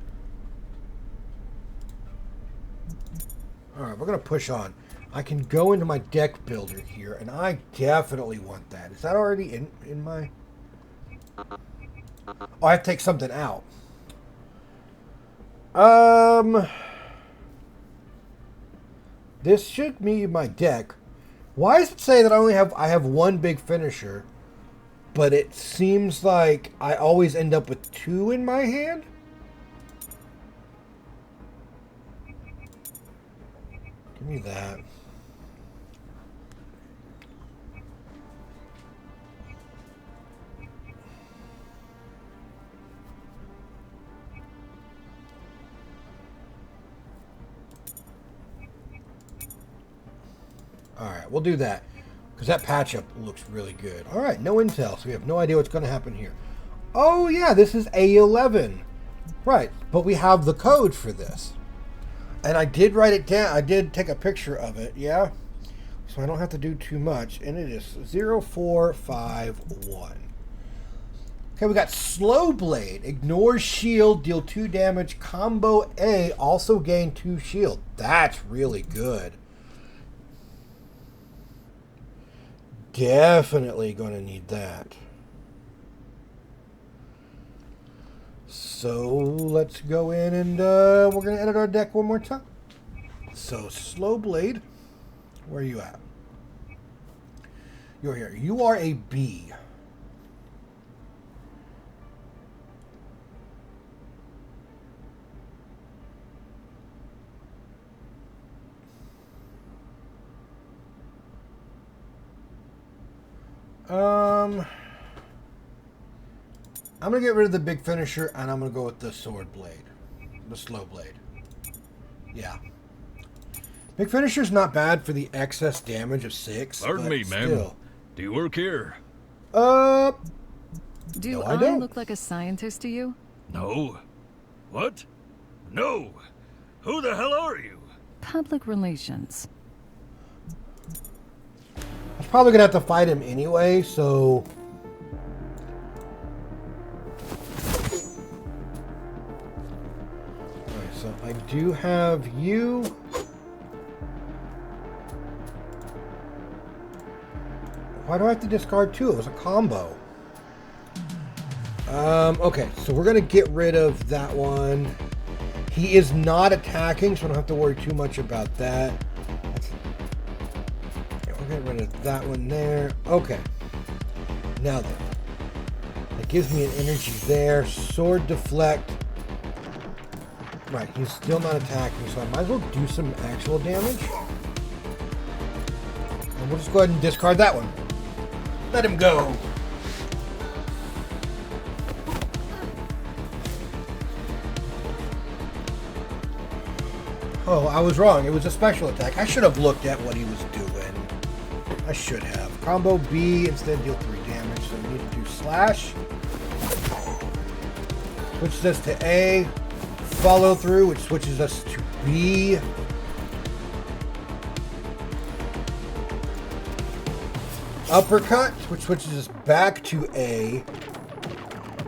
All right, we're going to push on. I can go into my deck builder here, and I definitely want that. Is that already in my... Oh, I have to take something out. This should be my deck. Why does it say that I have one big finisher, but it seems like I always end up with 2 in my hand? Give me that. Alright, we'll do that. Because that patch-up looks really good. Alright, no intel, so we have no idea what's going to happen here. Oh, yeah, this is A11. Right, but we have the code for this. And I did write it down. I did take a picture of it, yeah? So I don't have to do too much. And it is 0451. Okay, we got Slow Blade. Ignore shield, deal 2 damage. Combo A, also gain 2 shield. That's really good. Definitely going to need that. So let's go in and we're going to edit our deck one more time. So Slow Blade, where are you at? You're here. You are a B. I'm going to get rid of the big finisher, and I'm going to go with the sword blade. The slow blade. Yeah. Big finisher's not bad for the excess damage of 6. Pardon me, ma'am. Do you work here? Do no, I don't. look like a scientist to you? No. What? No. Who the hell are you? Public relations. I was probably going to have to fight him anyway, so... Alright, so I do have you. Why do I have to discard 2? It was a combo. Okay, so we're going to get rid of that one. He is not attacking, so I don't have to worry too much about that. Get rid of that one there. Okay. Now then. That gives me an energy there. Sword deflect. Right, he's still not attacking, so I might as well do some actual damage. And we'll just go ahead and discard that one. Let him go. Oh, I was wrong. It was a special attack. I should have looked at what he was doing. I should have. Combo B, instead deal 3 damage, so we need to do slash. Switches us to A. Follow through, which switches us to B. Uppercut, which switches us back to A.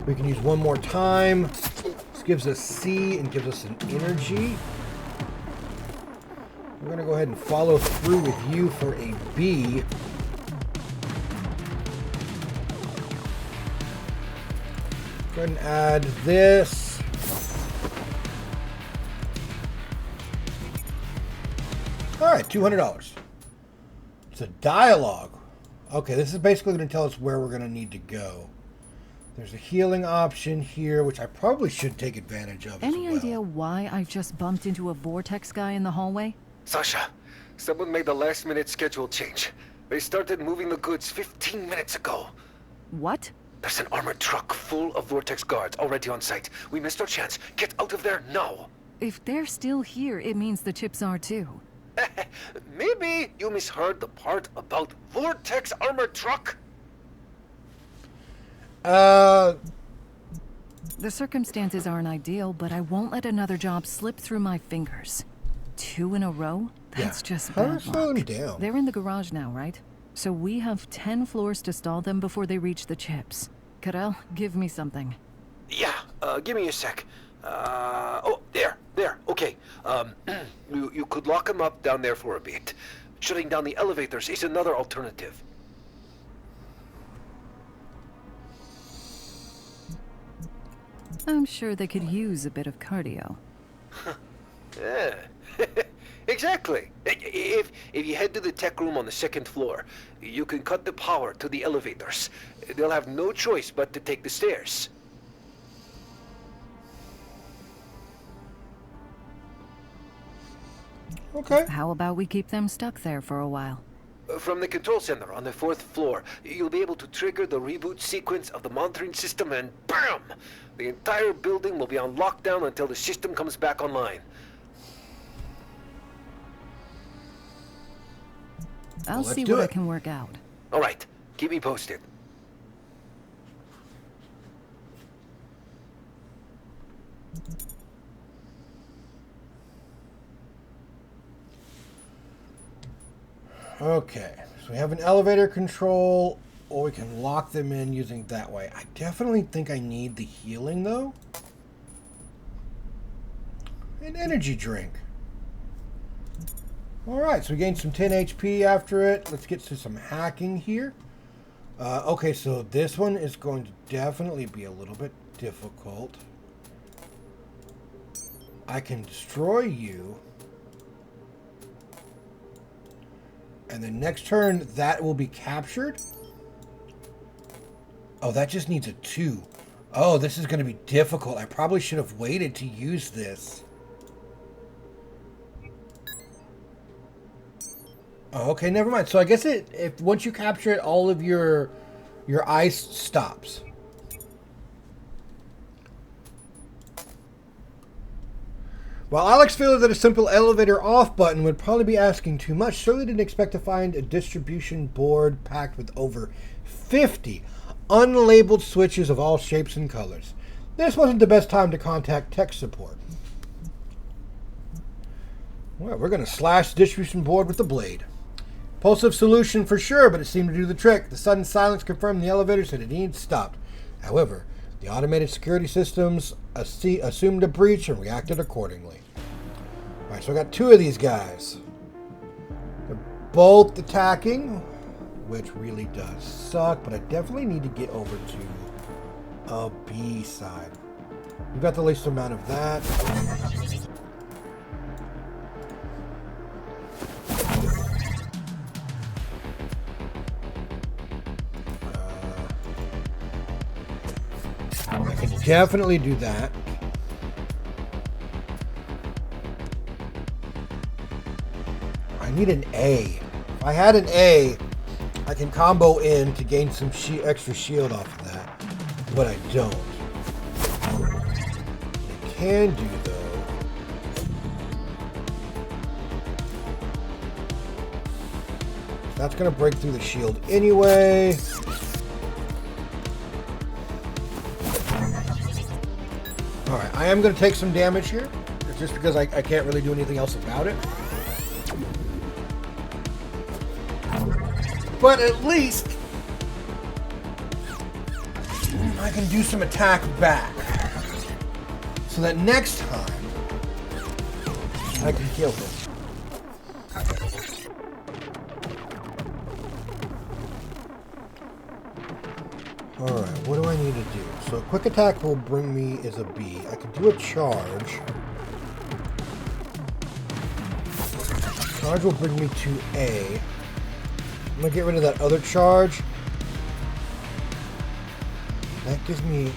We can use one more time. This gives us C and gives us an energy. We're going to go ahead and follow through with you for a B. Go ahead and add this. Alright, $200. It's a dialogue. Okay, this is basically going to tell us where we're going to need to go. There's a healing option here, which I probably should take advantage of. Any idea why I've just bumped into a vortex guy in the hallway? Sasha, someone made the last-minute schedule change. They started moving the goods 15 minutes ago. What? There's an armored truck full of vortex guards already on site. We missed our chance. Get out of there now. If they're still here, it means the chips are too. Maybe you misheard the part about vortex armored truck. The circumstances aren't ideal, but I won't let another job slip through my fingers. 2 in a row? That's just bad luck. Down. They're in the garage now, right? So we have 10 floors to stall them before they reach the chips. Karel, give me something. Yeah, give me a sec. Oh, there, okay. You could lock them up down there for a bit. Shutting down the elevators is another alternative. I'm sure they could use a bit of cardio. Yeah, exactly. If you head to the tech room on the 2nd floor, you can cut the power to the elevators. They'll have no choice but to take the stairs. Okay. How about we keep them stuck there for a while? From the control center on the 4th floor, you'll be able to trigger the reboot sequence of the monitoring system and BAM! The entire building will be on lockdown until the system comes back online. I'll see what I can work out. All right, keep me posted. Okay, so we have an elevator control, or we can lock them in using that way. I definitely think I need the healing, though. An energy drink. Alright, so we gained some 10 HP after it. Let's get to some hacking here. Okay, so this one is going to definitely be a little bit difficult. I can destroy you. And then next turn, that will be captured. Oh, that just needs a 2. Oh, this is going to be difficult. I probably should have waited to use this. Oh, okay, never mind. So I guess if once you capture it, all of your ice stops. While Alex feels that a simple elevator off button would probably be asking too much, Shirley didn't expect to find a distribution board packed with over 50 unlabeled switches of all shapes and colors. This wasn't the best time to contact tech support. Well, we're going to slash the distribution board with the blade. Impulsive solution for sure, but it seemed to do the trick. The sudden silence confirmed the elevator said it needed stopped. However, the automated security systems assumed a breach and reacted accordingly. Alright, so I got 2 of these guys. They're both attacking, which really does suck, but I definitely need to get over to a B side. We've got the least amount of that. I can definitely do that. I need an A. If I had an A, I can combo in to gain some extra shield off of that, but I don't. What I can do, though, that's going to break through the shield anyway. Alright, I am going to take some damage here, just because I can't really do anything else about it. But at least I can do some attack back. So that next time I can kill him. Alright, what do I need to do? So quick attack will bring me as a B. I can do a charge. Charge will bring me to A. I'm going to get rid of that other charge. That gives me...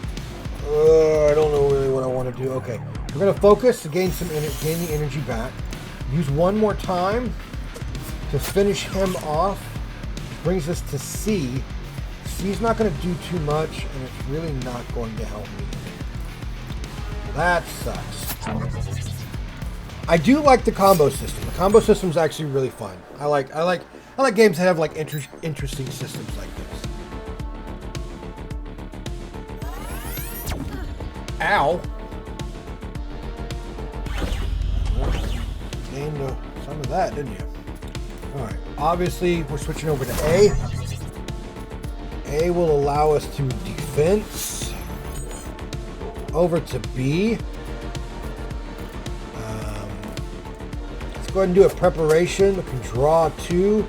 I don't know really what I want to do. Okay, we're going to focus to gain the energy back. Use one more time to finish him off. Brings us to C. C's not going to do too much, and it's really not going to help me. That sucks. I do like the combo system. The combo system is actually really fun. I like games that have like interesting systems like this. Ow! Gained some of that, didn't you? All right. Obviously, we're switching over to A. A will allow us to defense. Over to B. Let's go ahead and do a preparation. I can draw 2.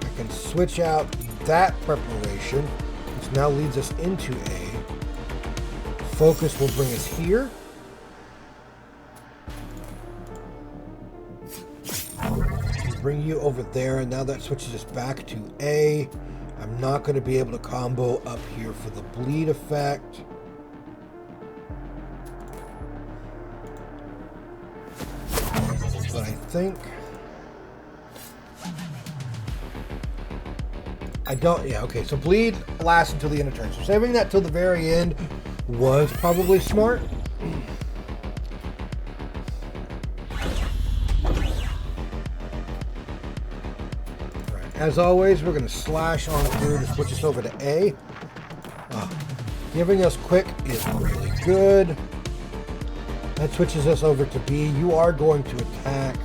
I can switch out that preparation, which now leads us into A. Focus will bring us here. Bring you over there, and now that switches us back to A. I'm not going to be able to combo up here for the bleed effect. But I think I don't. Yeah, okay. So bleed lasts until the end of turn. So saving that till the very end was probably smart. As always, we're going to slash on through to switch us over to A. Giving us quick is really good. That switches us over to B. You are going to attack.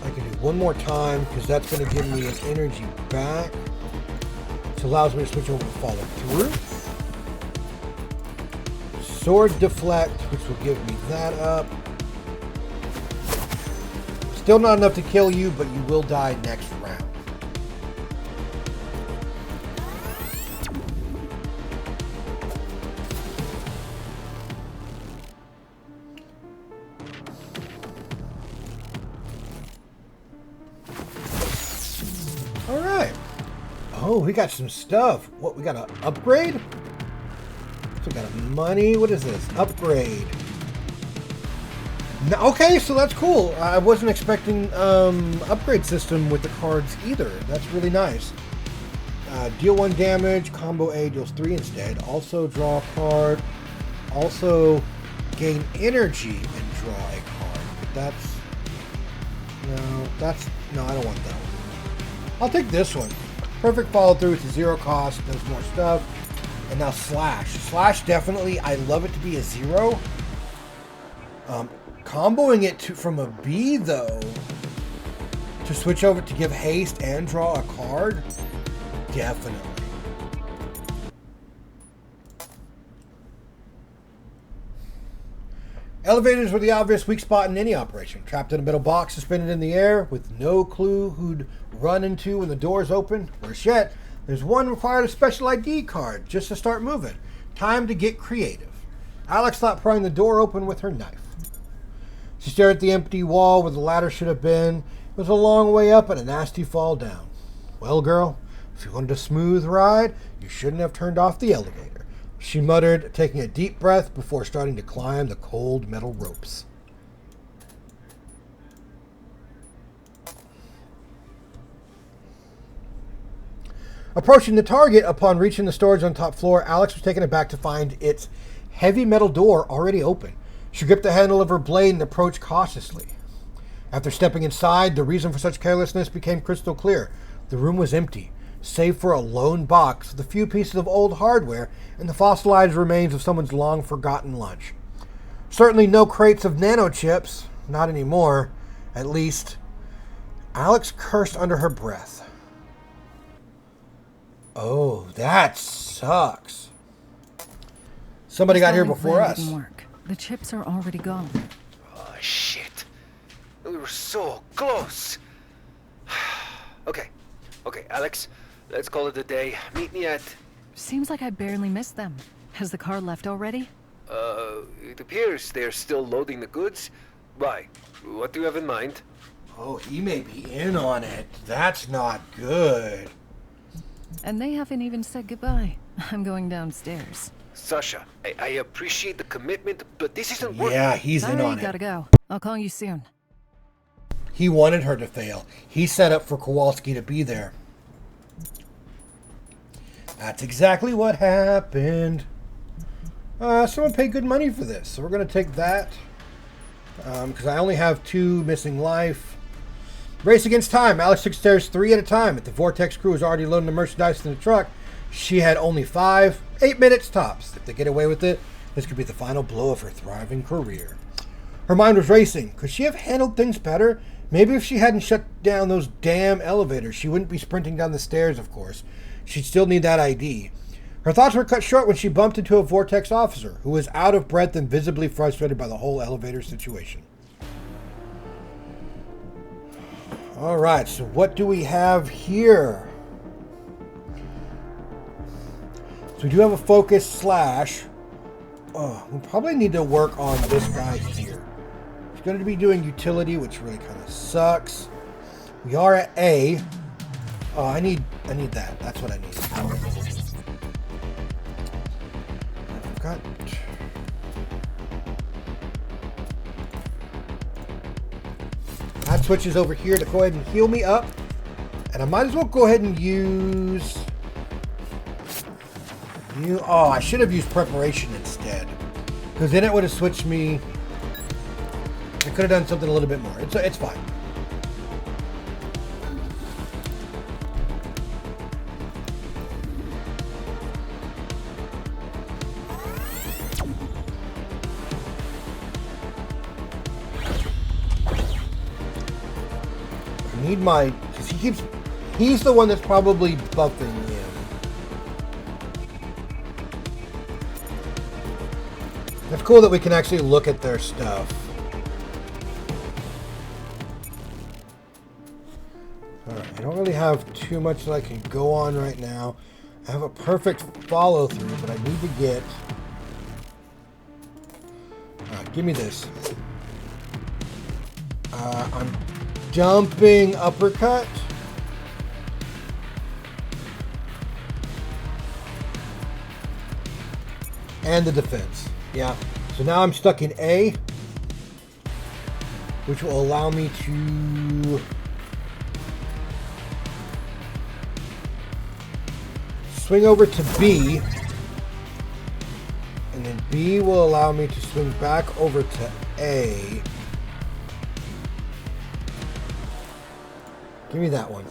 I can do one more time because that's going to give me an energy back. Which allows me to switch over to follow through. Sword deflect, which will give me that up. Still not enough to kill you, but you will die next round. All right. Oh, we got some stuff. What, we got an upgrade? So we got a money. What is this? Upgrade. Okay, so that's cool. I wasn't expecting upgrade system with the cards either. That's really nice. Deal 1 damage, combo A deals 3 instead. Also draw a card. Also gain energy and draw a card. But that's... No, I don't want that one. I'll take this one. Perfect follow through. It's a 0 cost. Does more stuff. And now slash. Slash definitely. I love it to be a 0. Comboing it from a B, though, to switch over to give haste and draw a card, definitely. Elevators were the obvious weak spot in any operation. Trapped in a metal box suspended in the air with no clue who'd run into when the doors open. Worse yet, there's one required a special ID card just to start moving. Time to get creative. Alex thought prying the door open with her knife. She stared at the empty wall where the ladder should have been. It was a long way up and a nasty fall down. Well, girl, if you wanted a smooth ride, you shouldn't have turned off the elevator, she muttered, taking a deep breath before starting to climb the cold metal ropes. Approaching the target, upon reaching the storage on the top floor, Alex was taken aback to find its heavy metal door already open. She gripped the handle of her blade and approached cautiously. After stepping inside, the reason for such carelessness became crystal clear. The room was empty, save for a lone box with a few pieces of old hardware and the fossilized remains of someone's long-forgotten lunch. Certainly no crates of nanochips. Not anymore, at least. Alex cursed under her breath. Oh, that sucks. Somebody got here before us. Didn't work. The chips are already gone. Oh, shit. We were so close. Okay. Okay, Alex, let's call it a day. Meet me at... Seems like I barely missed them. Has the car left already? It appears they're still loading the goods. Why? What do you have in mind? Oh, he may be in on it. That's not good. And they haven't even said goodbye. I'm going downstairs. Sasha, I appreciate the commitment, but this isn't work. Yeah, he's in on it. Gotta go. I'll call you soon. He wanted her to fail. He set up for Kowalski to be there. That's exactly what happened. Someone paid good money for this, so we're going to take that. Because I only have 2 missing life. Race against time. Alex took stairs 3 at a time. If the Vortex crew was already loading the merchandise in the truck, she had only 5. 8 minutes tops. If they get away with it, this could be the final blow of her thriving career. Her mind was racing. Could she have handled things better? Maybe if she hadn't shut down those damn elevators, she wouldn't be sprinting down the stairs, of course. She'd still need that ID. Her thoughts were cut short when she bumped into a Vortex officer who was out of breath and visibly frustrated by the whole elevator situation. Alright, so what do we have here? So we do have a focus slash. We probably need to work on this guy here. He's going to be doing utility, which really kind of sucks. We are at A. Oh, I need that. That's what I need. I've got... That switches over here to go ahead and heal me up. And I might as well go ahead and use... Oh, I should have used preparation instead. Because then it would have switched me... I could have done something a little bit more. It's fine. I need my... Because he's the one that's probably buffing him. It's cool that we can actually look at their stuff. Alright, I don't really have too much that I can go on right now. I have a perfect follow through, but I need to get... give me this. I'm dumping uppercut. And the defense. Yeah. So now I'm stuck in A, which will allow me to swing over to B, and then B will allow me to swing back over to A. Give me that one.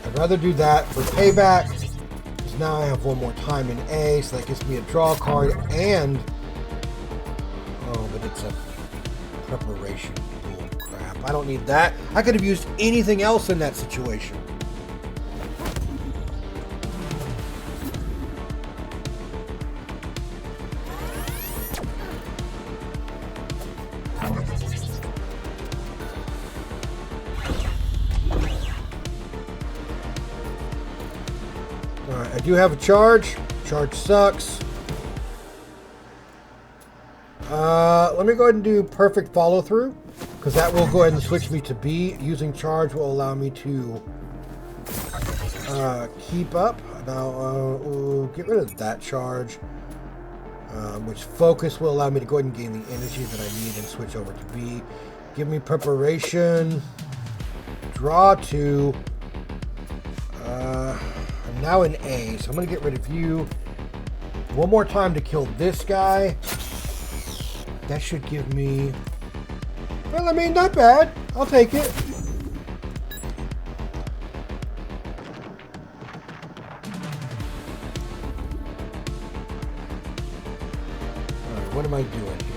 I'd rather do that for payback. Now I have one more time in A, so that gives me a draw card and... Oh, but it's a preparation. Bull crap. I don't need that. I could have used anything else in that situation. Alright, I do have a charge. Charge sucks. Let me go ahead and do perfect follow through, because that will go ahead and switch me to B. Using charge will allow me to keep up. Now, we'll get rid of that charge, which focus will allow me to go ahead and gain the energy that I need and switch over to B. Give me preparation. Draw 2. I'm now in A, so I'm going to get rid of you. One more time to kill this guy. That should give me... Well, I mean, not bad. I'll take it. Alright, what am I doing here?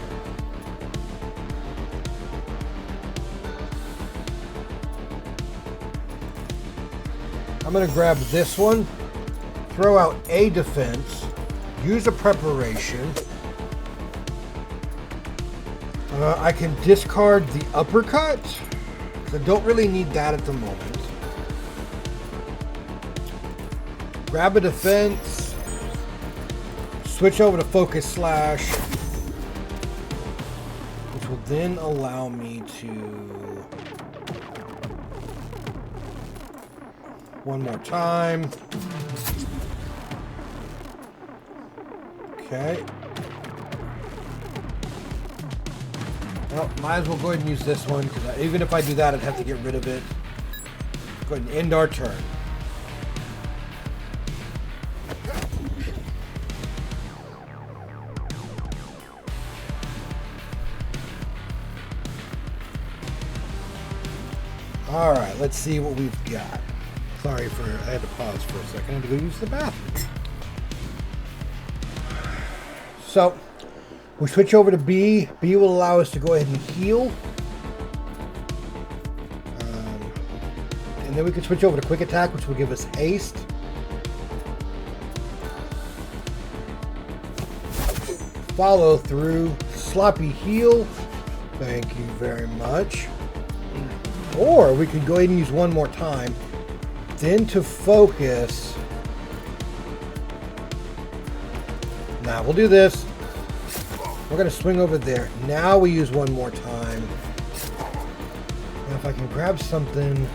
I'm going to grab this one, throw out a defense, use a preparation. I can discard the uppercut, because So don't really need that at the moment. Grab a defense. Switch over to focus slash. Which will then allow me to... One more time. Okay. Well, might as well go ahead and use this one, because even if I do that, I'd have to get rid of it. Go ahead and end our turn. Alright, let's see what we've got. Sorry for, I had to pause for a second. I had to go use the bathroom. So, we switch over to B. B will allow us to go ahead and heal. And then we can switch over to quick attack, which will give us haste. Follow through. Sloppy heal. Thank you very much. Or we could go ahead and use one more time. Then to focus. Now we'll do this. We're going to swing over there. Now we use one more time. And if I can grab something.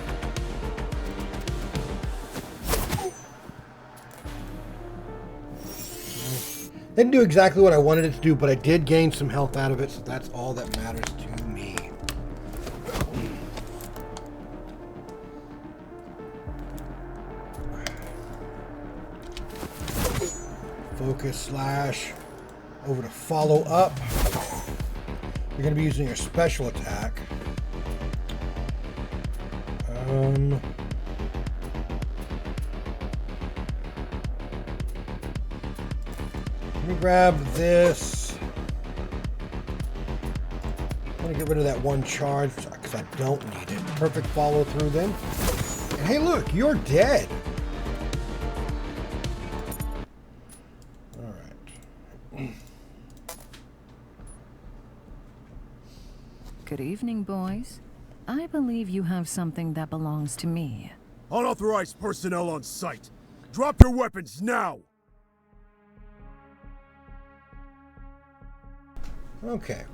Didn't do exactly what I wanted it to do, but I did gain some health out of it, so that's all that matters to me. Focus slash over to follow up. You're going to be using your special attack. Let me grab this. I'm going to get rid of that one charge because I don't need it. Perfect follow through then. And hey, look, you're dead. Good evening, boys. I believe you have something that belongs to me. Unauthorized personnel on site. Drop your weapons now! Okay.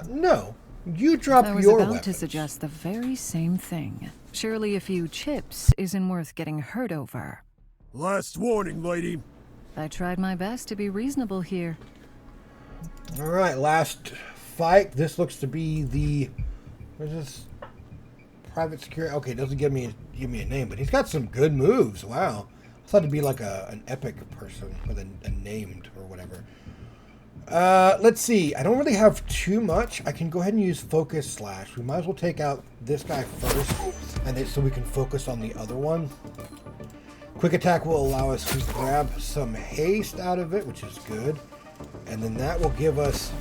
No. You drop your weapons. I was about to suggest the very same thing. Surely a few chips isn't worth getting hurt over. Last warning, lady. I tried my best to be reasonable here. Alright, last fight. This looks to be the... Where's this? Private security. Okay, it doesn't give me a name, but he's got some good moves. Wow. I thought it'd be like an epic person with a named or whatever. Let's see. I don't really have too much. I can go ahead and use focus slash. We might as well take out this guy first, and then so we can focus on the other one. Quick attack will allow us to grab some haste out of it, which is good. And then that will give us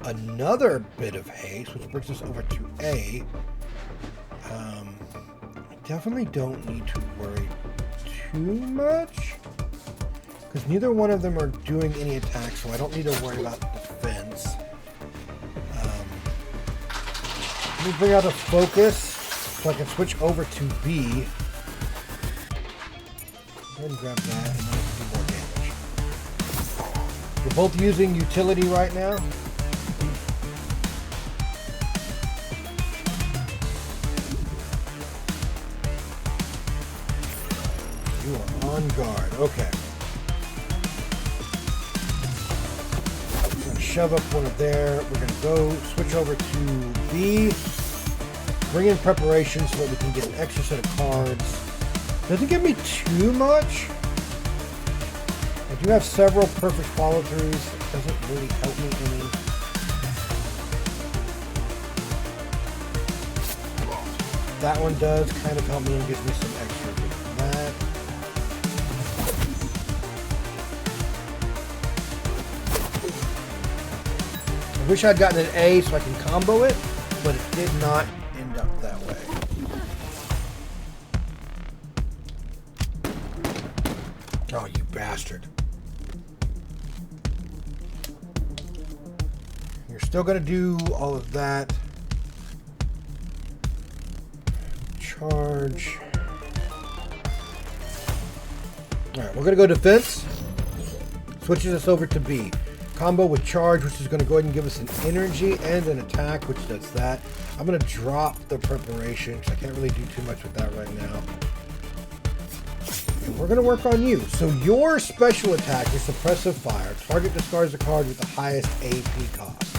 another bit of haste, which brings us over to A. I definitely don't need to worry too much, because neither one of them are doing any attacks, so I don't need to worry about defense. Let me bring out a focus so I can switch over to B. Go ahead and grab that, and then I can do more damage. You're both using utility right now. You are on guard. Okay. I'm going to shove up one of there. We're going to go switch over to B. Bring in preparation so that we can get an extra set of cards. Doesn't give me too much. I do have several perfect follow-throughs. It doesn't really help me any. That one does kind of help me and gives me some extra with that. I wish I'd gotten an A so I can combo it, but it did not end up that way. Oh, you bastard. You're still going to do all of that. charge. Alright, we're going to go defense. Switches us over to B. Combo with charge, which is going to go ahead and give us an energy and an attack, which does that. I'm going to drop the preparation because I can't really do too much with that right now. And we're going to work on you. So your special attack is suppressive fire. Target discards a card with the highest AP cost.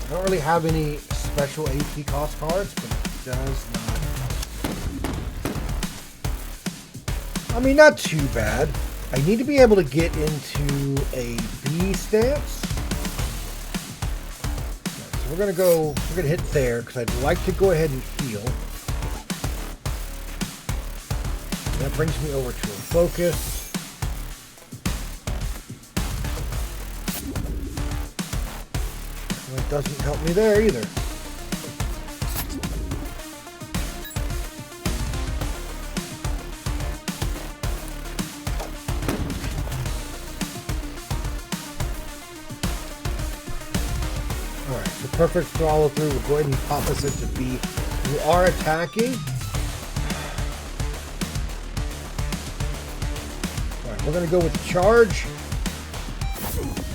I don't really have any special AP cost cards, but it does not. I mean, not too bad. I need to be able to get into a B stance. So we're gonna hit there because I'd like to go ahead and heal. And that brings me over to a focus. Well, it doesn't help me there either. Perfect follow through. We'll go ahead and pop us into B. You are attacking. Alright, we're going to go with charge.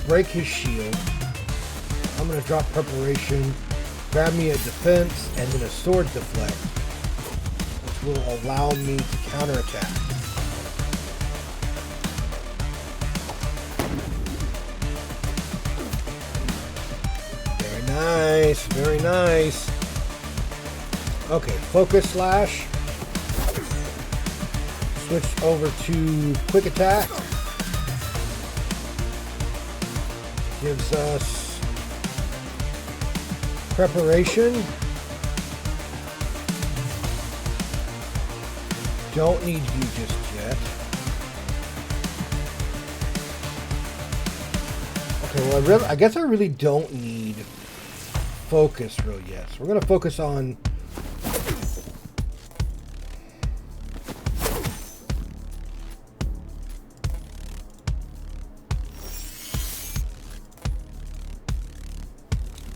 Break his shield. I'm going to drop preparation. Grab me a defense and then a sword deflect, which will allow me to counterattack. Nice, very nice. Okay, focus slash. Switch over to quick attack. Gives us preparation. Don't need you just yet. Okay, well, I guess I really don't need focus real yet. So we're going to focus on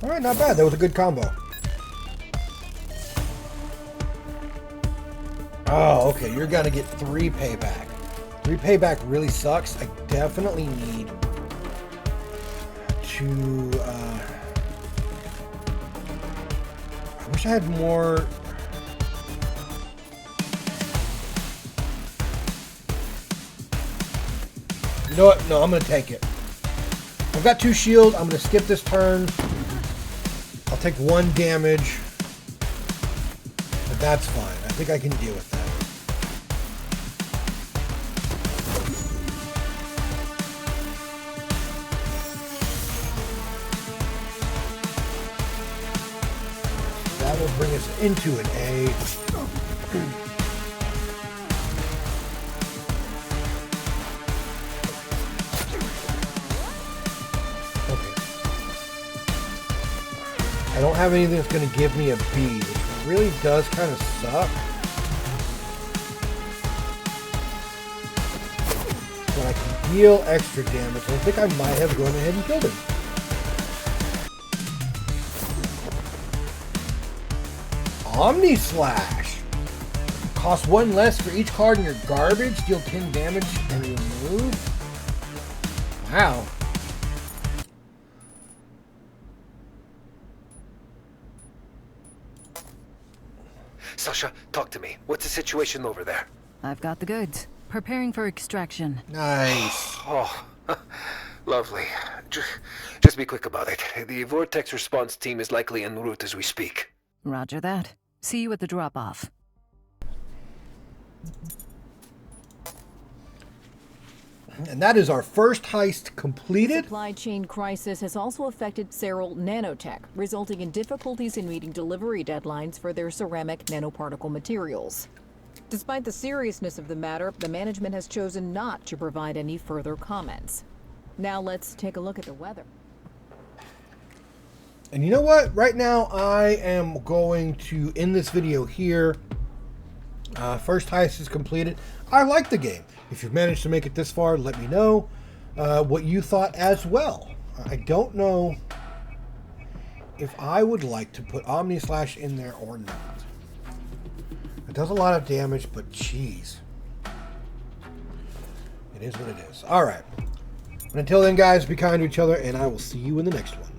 Alright, not bad. That was a good combo. Oh, okay. You're going to get 3 payback. 3 payback really sucks. I definitely need to I wish I had more. You know what? No, I'm going to take it. I've got 2 shield. I'm going to skip this turn. I'll take 1 damage. But that's fine. I think I can deal with that. That will bring us into an A. Okay. I don't have anything that's going to give me a B, which really does kind of suck. But I can deal extra damage. I think I might have gone ahead and killed him. Omni Slash. Costs 1 less for each card in your garbage. Deal 10 damage and remove. Wow. Sasha, talk to me. What's the situation over there? I've got the goods. Preparing for extraction. Nice. Oh, lovely. Just be quick about it. The Vortex response team is likely en route as we speak. Roger that. See you at the drop-off. And that is our first heist completed. The supply chain crisis has also affected Ceral Nanotech, resulting in difficulties in meeting delivery deadlines for their ceramic nanoparticle materials. Despite the seriousness of the matter, the management has chosen not to provide any further comments. Now let's take a look at the weather. And you know what? Right now, I am going to end this video here. First heist is completed. I like the game. If you've managed to make it this far, let me know what you thought as well. I don't know if I would like to put Omni Slash in there or not. does a lot of damage, but jeez. It is what it is. Alright. But until then, guys, be kind to each other, and I will see you in the next one.